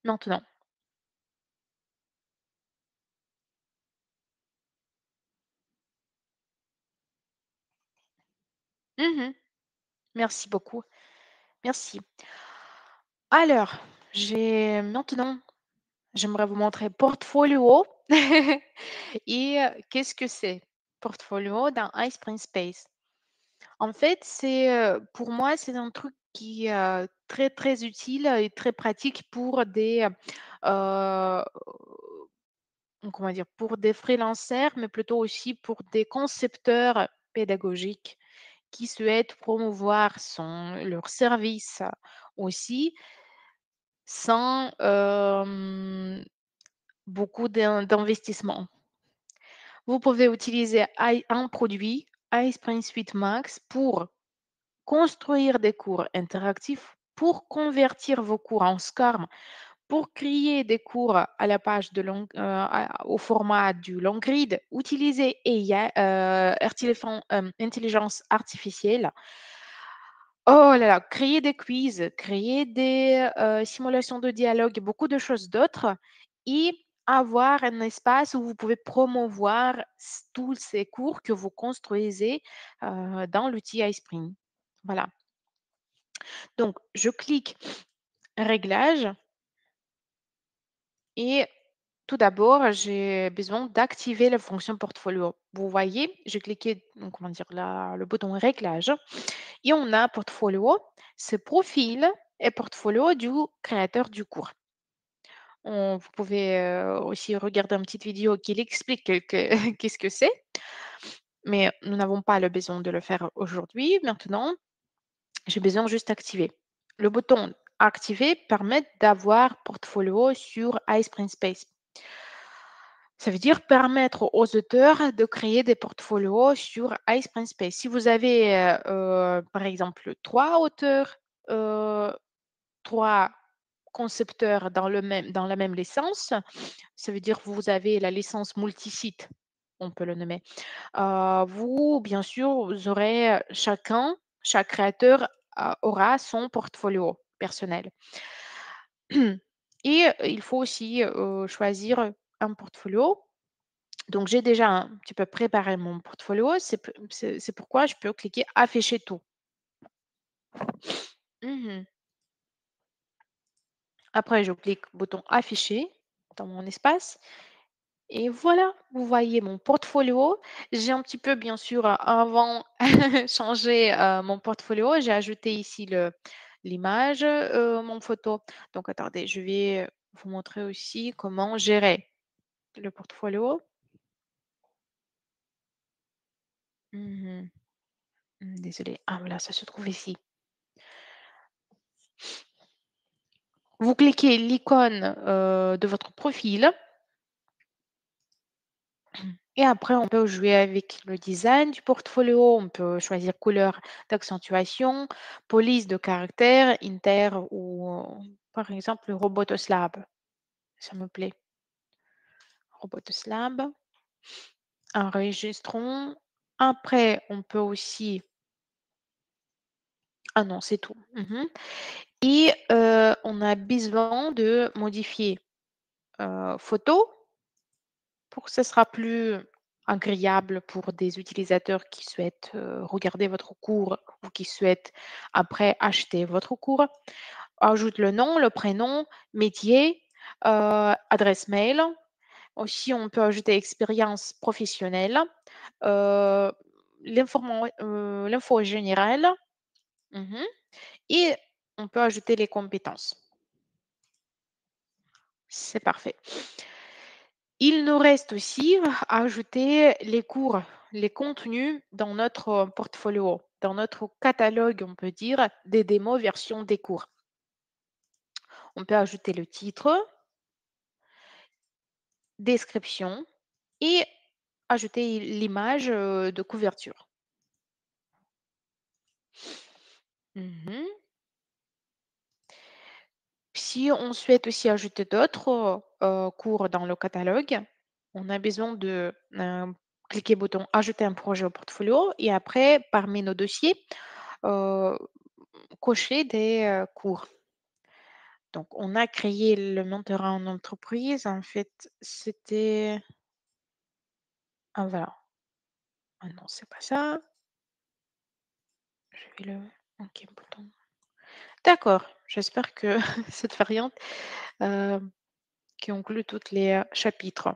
maintenant? Mmh. Merci beaucoup. Merci. Alors, j'ai maintenant, j'aimerais vous montrer Portfolio et qu'est-ce que c'est? Portfolio dans iSpring Space. En fait, c'est, pour moi, c'est un truc qui est, très, très utile et très pratique pour des, comment dire? Pour des freelancers, mais plutôt aussi pour des concepteurs pédagogiques qui souhaitent promouvoir leur service aussi sans, beaucoup d'investissement. Vous pouvez utiliser un produit, iSpring Suite Max, pour construire des cours interactifs, pour convertir vos cours en SCORM, pour créer des cours à la page au format du long grid, utiliser AI, intelligence artificielle. Oh là là, créer des quiz, créer des simulations de dialogue, beaucoup de choses d'autres et avoir un espace où vous pouvez promouvoir tous ces cours que vous construisez dans l'outil iSpring. Voilà. Donc, je clique Réglages et tout d'abord, j'ai besoin d'activer la fonction portfolio. Vous voyez, j'ai cliqué, donc, comment dire, le bouton Réglages et on a portfolio, ce profil et portfolio du créateur du cours. Vous pouvez aussi regarder une petite vidéo qui l'explique qu'est-ce que c'est, mais nous n'avons pas le besoin de le faire aujourd'hui. Maintenant, j'ai besoin juste d'activer. Le bouton activer permet d'avoir portfolio sur iSpring Space. Ça veut dire permettre aux auteurs de créer des portfolios sur iSpring Space. Si vous avez, par exemple, 3 auteurs, heu, 3 concepteurs dans la même licence, ça veut dire que vous avez la licence multisite, on peut le nommer. Vous, bien sûr, vous aurez, chaque créateur, aura son portfolio personnel. Et il faut aussi, choisir un portfolio. Donc j'ai déjà un petit peu préparé mon portfolio, c'est pourquoi je peux cliquer «Afficher tout». Mmh. Après je clique bouton «Afficher» dans mon espace Et voilà, vous voyez mon portfolio. J'ai un petit peu, bien sûr, avant changé mon portfolio. J'ai ajouté ici l'image, mon photo. Donc, attendez, je vais vous montrer aussi comment gérer le portfolio. Mhm. Désolée. Ah, voilà, ça se trouve ici. Vous cliquez l'icône de votre profil et après, on peut jouer avec le design du portfolio. On peut choisir couleur d'accentuation, police de caractère, inter ou par exemple Robotoslab. Ça me plaît. Robotoslab. Enregistrons. Après, on peut aussi. Ah non, c'est tout. Et on a besoin de modifier photo pour que ce sera plus agréable pour des utilisateurs qui souhaitent regarder votre cours ou qui souhaitent après acheter votre cours. Ajoute le nom, le prénom, métier, adresse mail. Aussi, on peut ajouter expérience professionnelle, euh, l'info générale, mhm, et on peut ajouter les compétences. C'est parfait. Il nous reste aussi à ajouter les cours, les contenus dans notre portfolio, dans notre catalogue, on peut dire, des démos version des cours. On peut ajouter le titre, description et ajouter l'image de couverture. Mhm. Si on souhaite aussi ajouter d'autres cours dans le catalogue, on a besoin de cliquer bouton Ajouter un projet au portfolio et après, parmi nos dossiers, euh, cocher des cours. Donc, on a créé le mentorat en entreprise. En fait, c'était. Ah, voilà. Ah non, c'est pas ça. Je vais le. Ok, bouton. D'accord. J'espère que cette variante euh, qui inclut tous les chapitres.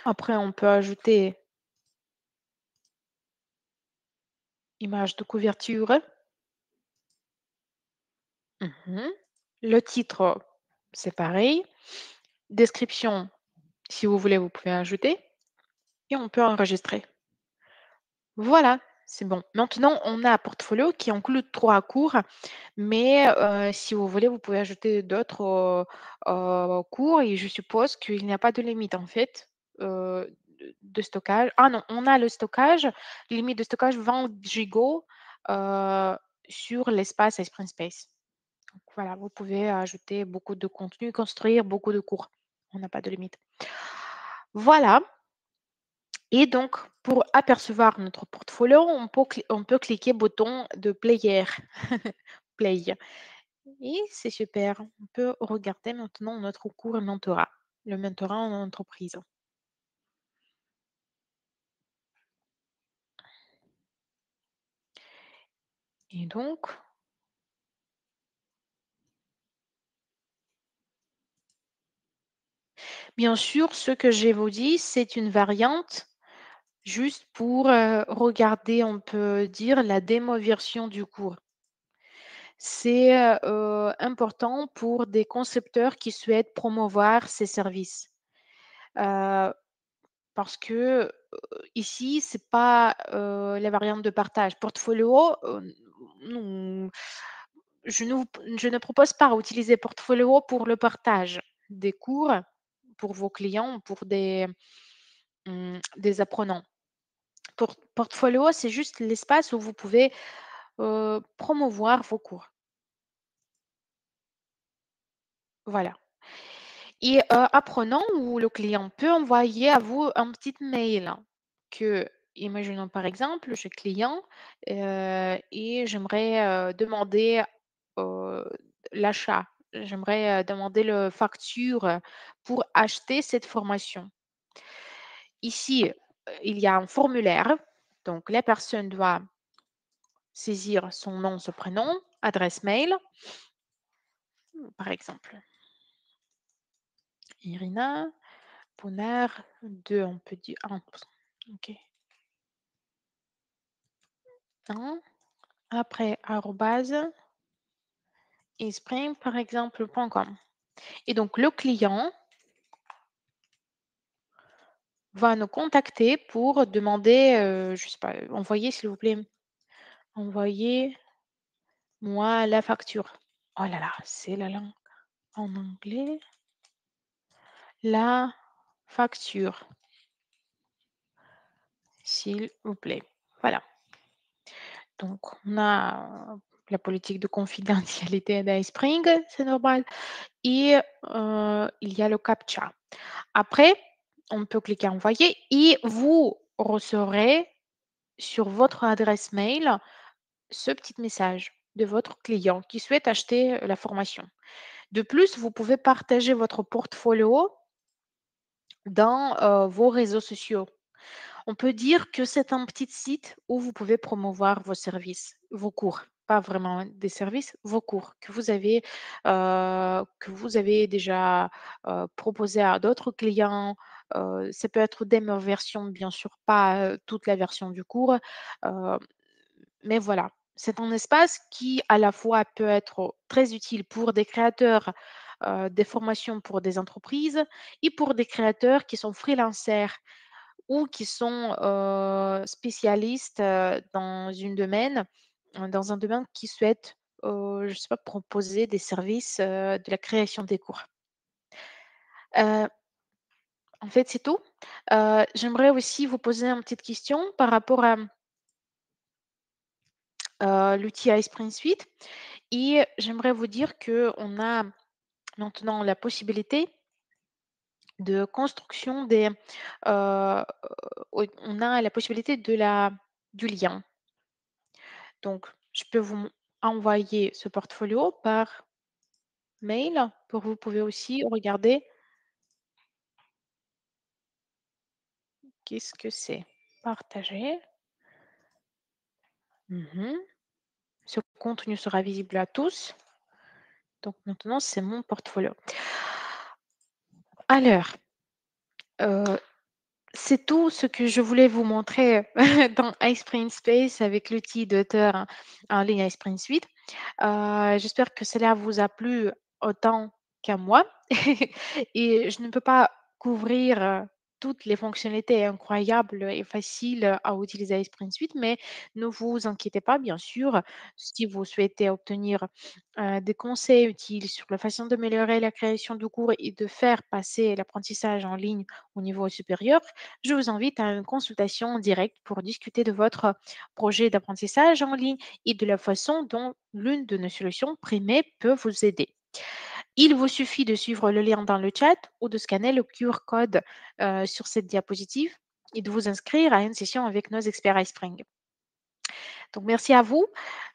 Après, on peut ajouter image de couverture. Mhm. Le titre, c'est pareil. Description, si vous voulez, vous pouvez ajouter. Et on peut enregistrer. Voilà, c'est bon. Maintenant, on a un portfolio qui inclut 3 cours, mais si vous voulez, vous pouvez ajouter d'autres cours et je suppose qu'il n'y a pas de limite en fait de stockage. Ah non, on a le stockage, limite de stockage 20 gigots sur l'espace Sprint Space. Donc voilà, vous pouvez ajouter beaucoup de contenu, construire beaucoup de cours. On n'a pas de limite. Voilà. Et donc, pour apercevoir notre portfolio, on peut cliquer bouton de player, play. Et c'est super. On peut regarder maintenant notre cours mentorat, le mentorat en entreprise. Et donc, bien sûr, ce que je vous dis, c'est une variante juste pour regarder, on peut dire, la démo version du cours. C'est important pour des concepteurs qui souhaitent promouvoir ces services. Euh, Parce que ici, c'est pas la variante de partage. Portfolio, nous, je ne propose pas d'utiliser Portfolio pour le partage des cours pour vos clients, pour des apprenants. Portfolio, c'est juste l'espace où vous pouvez promouvoir vos cours. Voilà. Et apprenant ou le client peut envoyer à vous un petit mail que, imaginons par exemple, je suis client et j'aimerais demander euh, l'achat. J'aimerais demander le facture pour acheter cette formation. Ici, il y a un formulaire. Donc, la personne doit saisir son nom, son prénom, adresse mail, par exemple. Irina. Bonheur 2, on peut dire 1. OK. 1. Après, arrobase, esprit, par exemple, .com. Et donc, le client va nous contacter pour demander, je sais pas, envoyez s'il vous plaît, envoyez-moi la facture. Oh là là, c'est la langue en anglais. La facture, s'il vous plaît. Voilà. Donc, on a la politique de confidentialité d'iSpring, c'est normal. Et il y a le CAPTCHA. Après, on peut cliquer envoyer et vous recevrez sur votre adresse mail ce petit message de votre client qui souhaite acheter la formation. De plus, vous pouvez partager votre portfolio dans vos réseaux sociaux. On peut dire que c'est un petit site où vous pouvez promouvoir vos services, vos cours, pas vraiment des services, vos cours que vous avez déjà proposé à d'autres clients. Ça peut être des versions, bien sûr, pas toute la version du cours, euh, mais voilà. C'est un espace qui, à la fois, peut être très utile pour des créateurs, des formations pour des entreprises et pour des créateurs qui sont freelancers ou qui sont spécialistes dans un domaine qui souhaitent, je sais pas, proposer des services de la création des cours. Euh, En fait, c'est tout. J'aimerais aussi vous poser une petite question par rapport à l'outil iSpring Suite. Et j'aimerais vous dire qu'on a maintenant la possibilité de construction euh, on a la possibilité du lien. Donc, je peux vous envoyer ce portfolio par mail pour vous pouvez aussi regarder qu'est-ce que c'est. Partager. Mhm. Ce contenu sera visible à tous. Donc maintenant, c'est mon portfolio. Alors, euh, c'est tout ce que je voulais vous montrer dans iSpring Space avec l'outil d'auteur en ligne iSpring Suite. J'espère que cela vous a plu autant qu'à moi. Et je ne peux pas couvrir toutes les fonctionnalités incroyables et faciles à utiliser Spring Suite, mais ne vous inquiétez pas, bien sûr, si vous souhaitez obtenir des conseils utiles sur la façon d'améliorer la création de cours et de faire passer l'apprentissage en ligne au niveau supérieur, je vous invite à une consultation en direct pour discuter de votre projet d'apprentissage en ligne et de la façon dont l'une de nos solutions primées peut vous aider. Il vous suffit de suivre le lien dans le chat ou de scanner le QR code sur cette diapositive et de vous inscrire à une session avec nos experts iSpring. Donc, merci à vous.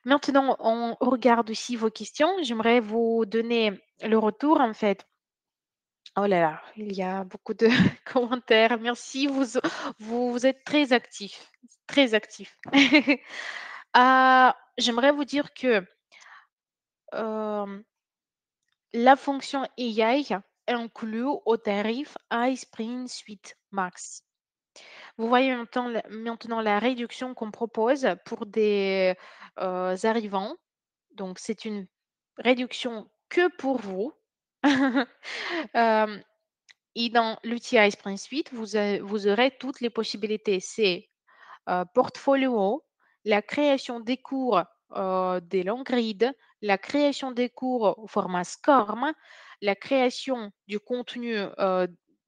Maintenant, on regarde aussi vos questions. J'aimerais vous donner le retour, en fait. Oh là là, il y a beaucoup de commentaires. Merci, vous êtes très actifs, très actifs. J'aimerais vous dire que la fonction AI est inclue au tarif iSpring Suite Max. Vous voyez maintenant la réduction qu'on propose pour des arrivants. Donc, c'est une réduction que pour vous. Euh, et dans l'outil iSpring Suite, vous aurez toutes les possibilités. C'est portfolio, la création des cours des longues rides, la création des cours au format SCORM, la création du contenu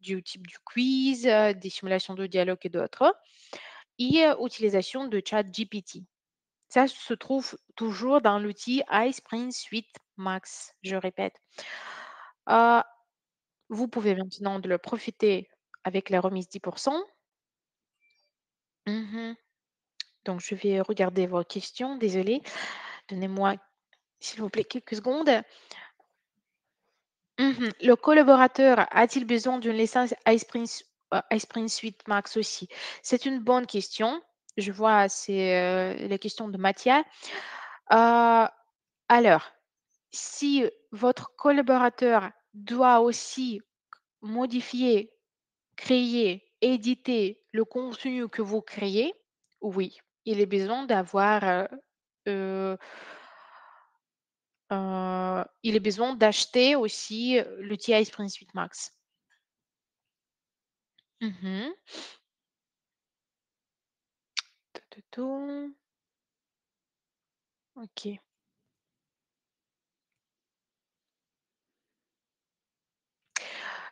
du type du quiz, des simulations de dialogue et d'autres, et utilisation de ChatGPT. Ça se trouve toujours dans l'outil iSpring Suite Max, je répète. Euh, Vous pouvez maintenant de le profiter avec la remise 10%. Mhm. Donc, je vais regarder vos questions. Désolée. Donnez-moi, s'il vous plaît, quelques secondes. Le collaborateur a-t-il besoin d'une licence iSpring Suite Max aussi? C'est une bonne question. Je vois, c'est la question de Mathia. Euh, alors, si votre collaborateur doit aussi modifier créer, éditer le contenu que vous créez, oui, il est besoin d'avoir, heu il est besoin d'acheter aussi, l'outil iSpring Suite Max. Mmh. Tu tu OK.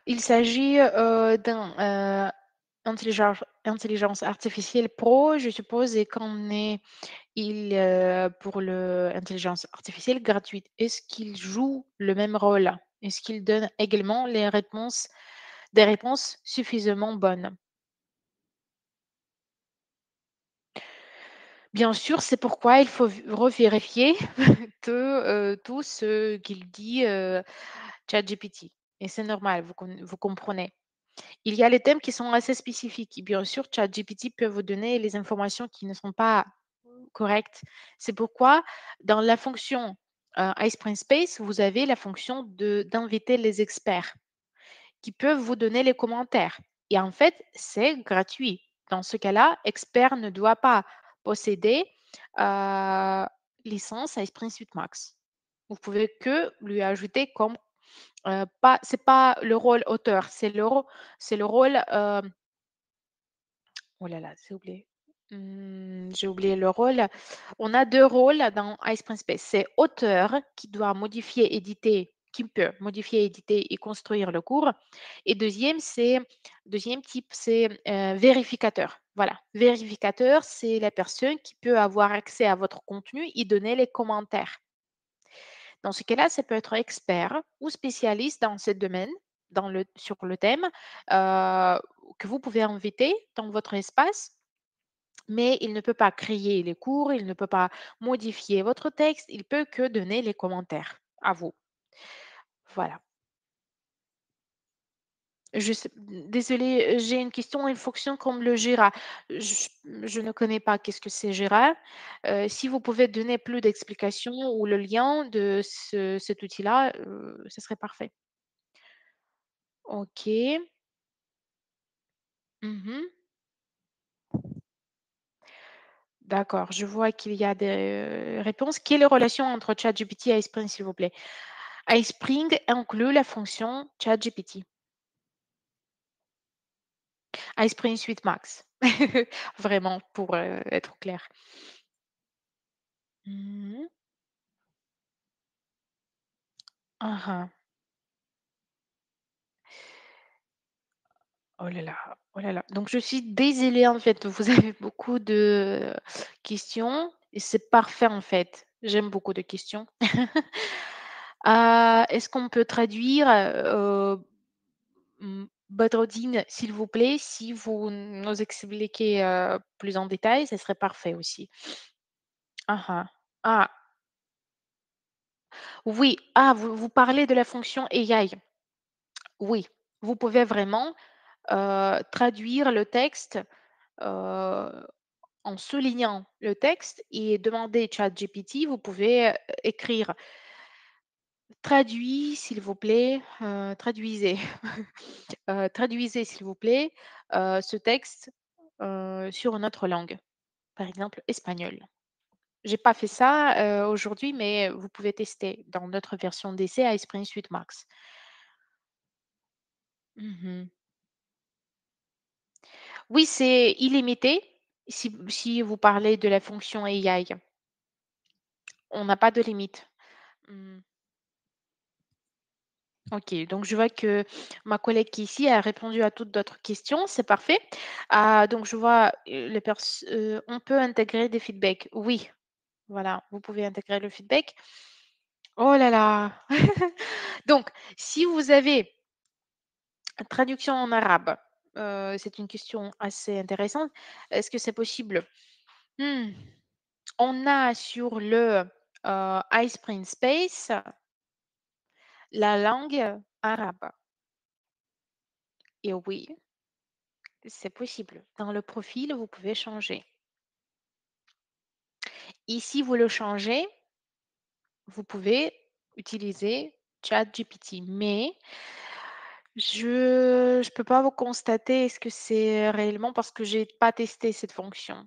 Il s'agit, d'un, intelligence artificielle pro, je suppose et qu'on est pour le intelligence artificielle gratuite, est-ce qu'il joue le même rôle? Est-ce qu'il donne également des réponses suffisamment bonnes? Bien sûr, c'est pourquoi il faut revérifier tout ce qu'il dit, ChatGPT et c'est normal, vous comprenez. Il y a les thèmes qui sont assez spécifiques et bien sûr, ChatGPT peut vous donner les informations qui ne sont pas correctes. C'est pourquoi dans la fonction, iSpring Space, vous avez la fonction d'inviter les experts qui peuvent vous donner les commentaires et en fait, c'est gratuit. Dans ce cas-là, expert ne doit pas posséder, heu, licence iSpring Suite Max. Vous pouvez que lui ajouter comme, pas c'est pas le rôle auteur, c'est le rôle, oh là là, j'ai oublié le rôle. On a 2 rôles dans iSpring Space. C'est auteur qui doit modifier, éditer qui peut modifier, éditer et construire le cours et deuxième type, c'est, vérificateur. Voilà, vérificateur, c'est la personne qui peut avoir accès à votre contenu et donner les commentaires. Dans ce cas-là, ça peut être expert ou spécialiste dans ce domaine, sur le thème, heu, que vous pouvez inviter dans votre espace, mais il ne peut pas créer les cours, il ne peut pas modifier votre texte, il peut que donner les commentaires à vous. Voilà. Désolée, j'ai une question, une fonction comme le Jira. Je je ne connais pas qu'est-ce que c'est Jira. Si vous pouvez donner plus d'explications ou le lien de cet outil-là, ce serait parfait. OK. Mmh. D'accord, je vois qu'il y a des réponses. Quelle est la relation entre ChatGPT et iSpring, s'il vous plaît? iSpring inclut la fonction ChatGPT. iSpring Suite Max. Vraiment, pour, être clair. Mmh. Mmh mh. Oh là là, oh là là. Donc je suis désolée, en fait, vous avez beaucoup de questions et c'est parfait, en fait. J'aime beaucoup de questions. Est-ce qu'on peut traduire, Badrodine, s'il vous plaît? Si vous nous expliquez, plus en détail, ce serait parfait aussi. Ah ah. Ah, oui. Ah, vous parlez de la fonction AI. Oui, vous pouvez vraiment, traduire le texte, heu, en soulignant le texte et demander ChatGPT, vous pouvez, écrire: «Traduis s'il vous plaît, traduisez, traduisez s'il vous plaît, ce texte, sur une autre langue», par exemple espagnol. J'ai pas fait ça, aujourd'hui, mais vous pouvez tester dans notre version d'essai à Esprit Suite Max. Mmh. Oui, c'est illimité. Si vous parlez de la fonction AI, on n'a pas de limite. Mmh. OK, donc je vois que ma collègue qui est ici a répondu à toutes d'autres questions, c'est parfait. Ah, donc je vois, on peut intégrer des feedbacks. Oui, voilà, vous pouvez intégrer le feedback. Oh là là! Donc si vous avez traduction en arabe, c'est une question assez intéressante. Est-ce que c'est possible? Mmh, on a sur le, iSpring Space la langue arabe et oui, c'est possible. Dans le profil, vous pouvez changer. Et si vous le changez, vous pouvez utiliser ChatGPT. Mais Je peux pas vous constater est-ce que c'est réellement parce que j'ai pas testé cette fonction.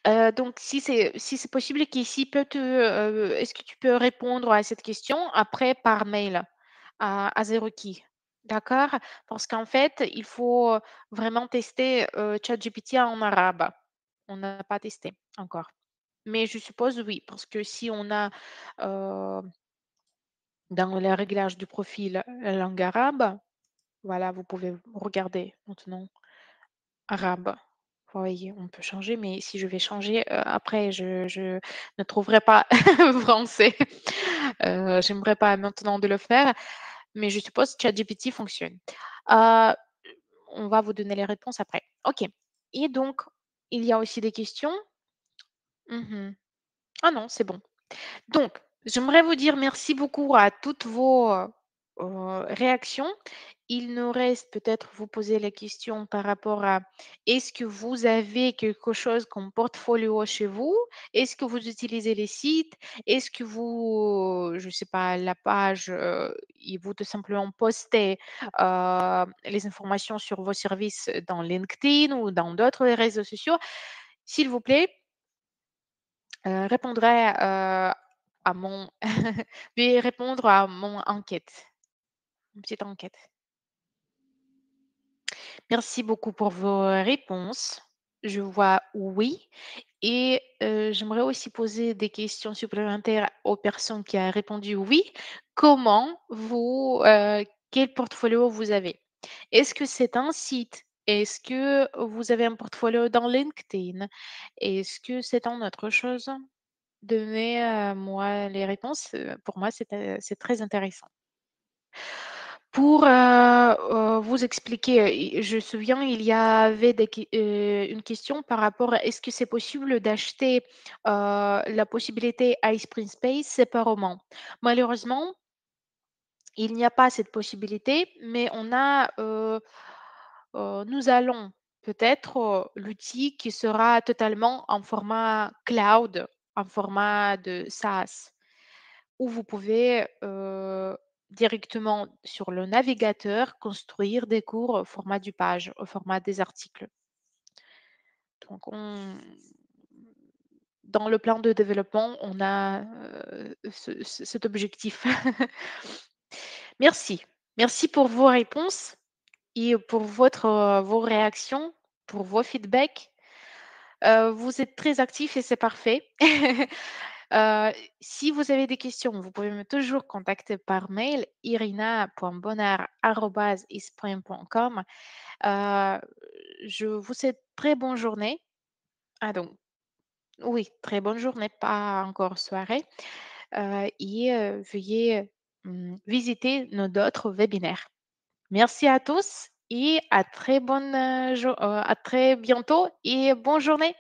Donc si c'est possible qu'ici peut te est-ce que tu peux répondre à cette question après par mail à Zeroki? D'accord? Parce qu'en fait, il faut vraiment tester, ChatGPT en arabe. On n'a pas testé encore. Mais je suppose oui, parce que si on a, heu, dans les réglages du profil la langue arabe, voilà, vous pouvez regarder maintenant arabe. Vous voyez, on peut changer, mais si je vais changer, après je ne trouverai pas français. J'aimerais pas maintenant de le faire, mais je suppose ChatGPT fonctionne. Heu, on va vous donner les réponses après. OK et donc il y a aussi des questions? Mmh. Ah non, c'est bon. Donc, j'aimerais vous dire merci beaucoup à toutes vos, réactions. Il nous reste peut-être vous poser la question par rapport à est-ce que vous avez quelque chose comme portfolio chez vous? Est-ce que vous utilisez les sites? Est-ce que vous, je ne sais pas, la page, et vous tout simplement postez, les informations sur vos services dans LinkedIn ou dans d'autres réseaux sociaux? S'il vous plaît, répondrai, à mon veuillez répondre à mon enquête, une petite enquête. Merci beaucoup pour vos réponses. Je vois oui et j'aimerais aussi poser des questions supplémentaires aux personnes qui a répondu oui. Comment vous, quel portfolio vous avez? Est-ce que c'est un site? Est-ce que vous avez un portfolio dans LinkedIn? Est-ce que c'est en autre chose? Donnez, moi les réponses, pour moi c'est très intéressant. Pour, vous expliquer, je me souviens, il y avait une question par rapport à est-ce que c'est possible d'acheter, la possibilité Ice Spring Space séparément? Malheureusement, il n'y a pas cette possibilité, mais nous allons peut-être, l'outil qui sera totalement en format cloud, en format de SaaS. Où vous pouvez, directement sur le navigateur construire des cours au format du page, au format des articles. Donc on dans le plan de développement, on a, cet objectif. Merci. Merci pour vos réponses et pour vos réactions, pour vos feedbacks. Vous êtes très actifs et c'est parfait. Heu, si vous avez des questions, vous pouvez me toujours contacter par mail irina.bonheur@isprime.com. Heu, je vous souhaite très bonne journée. Ah donc oui, très bonne journée, pas encore soirée, et veuillez, visiter nos d'autres webinaires. Merci à tous et à très bientôt et bonne journée.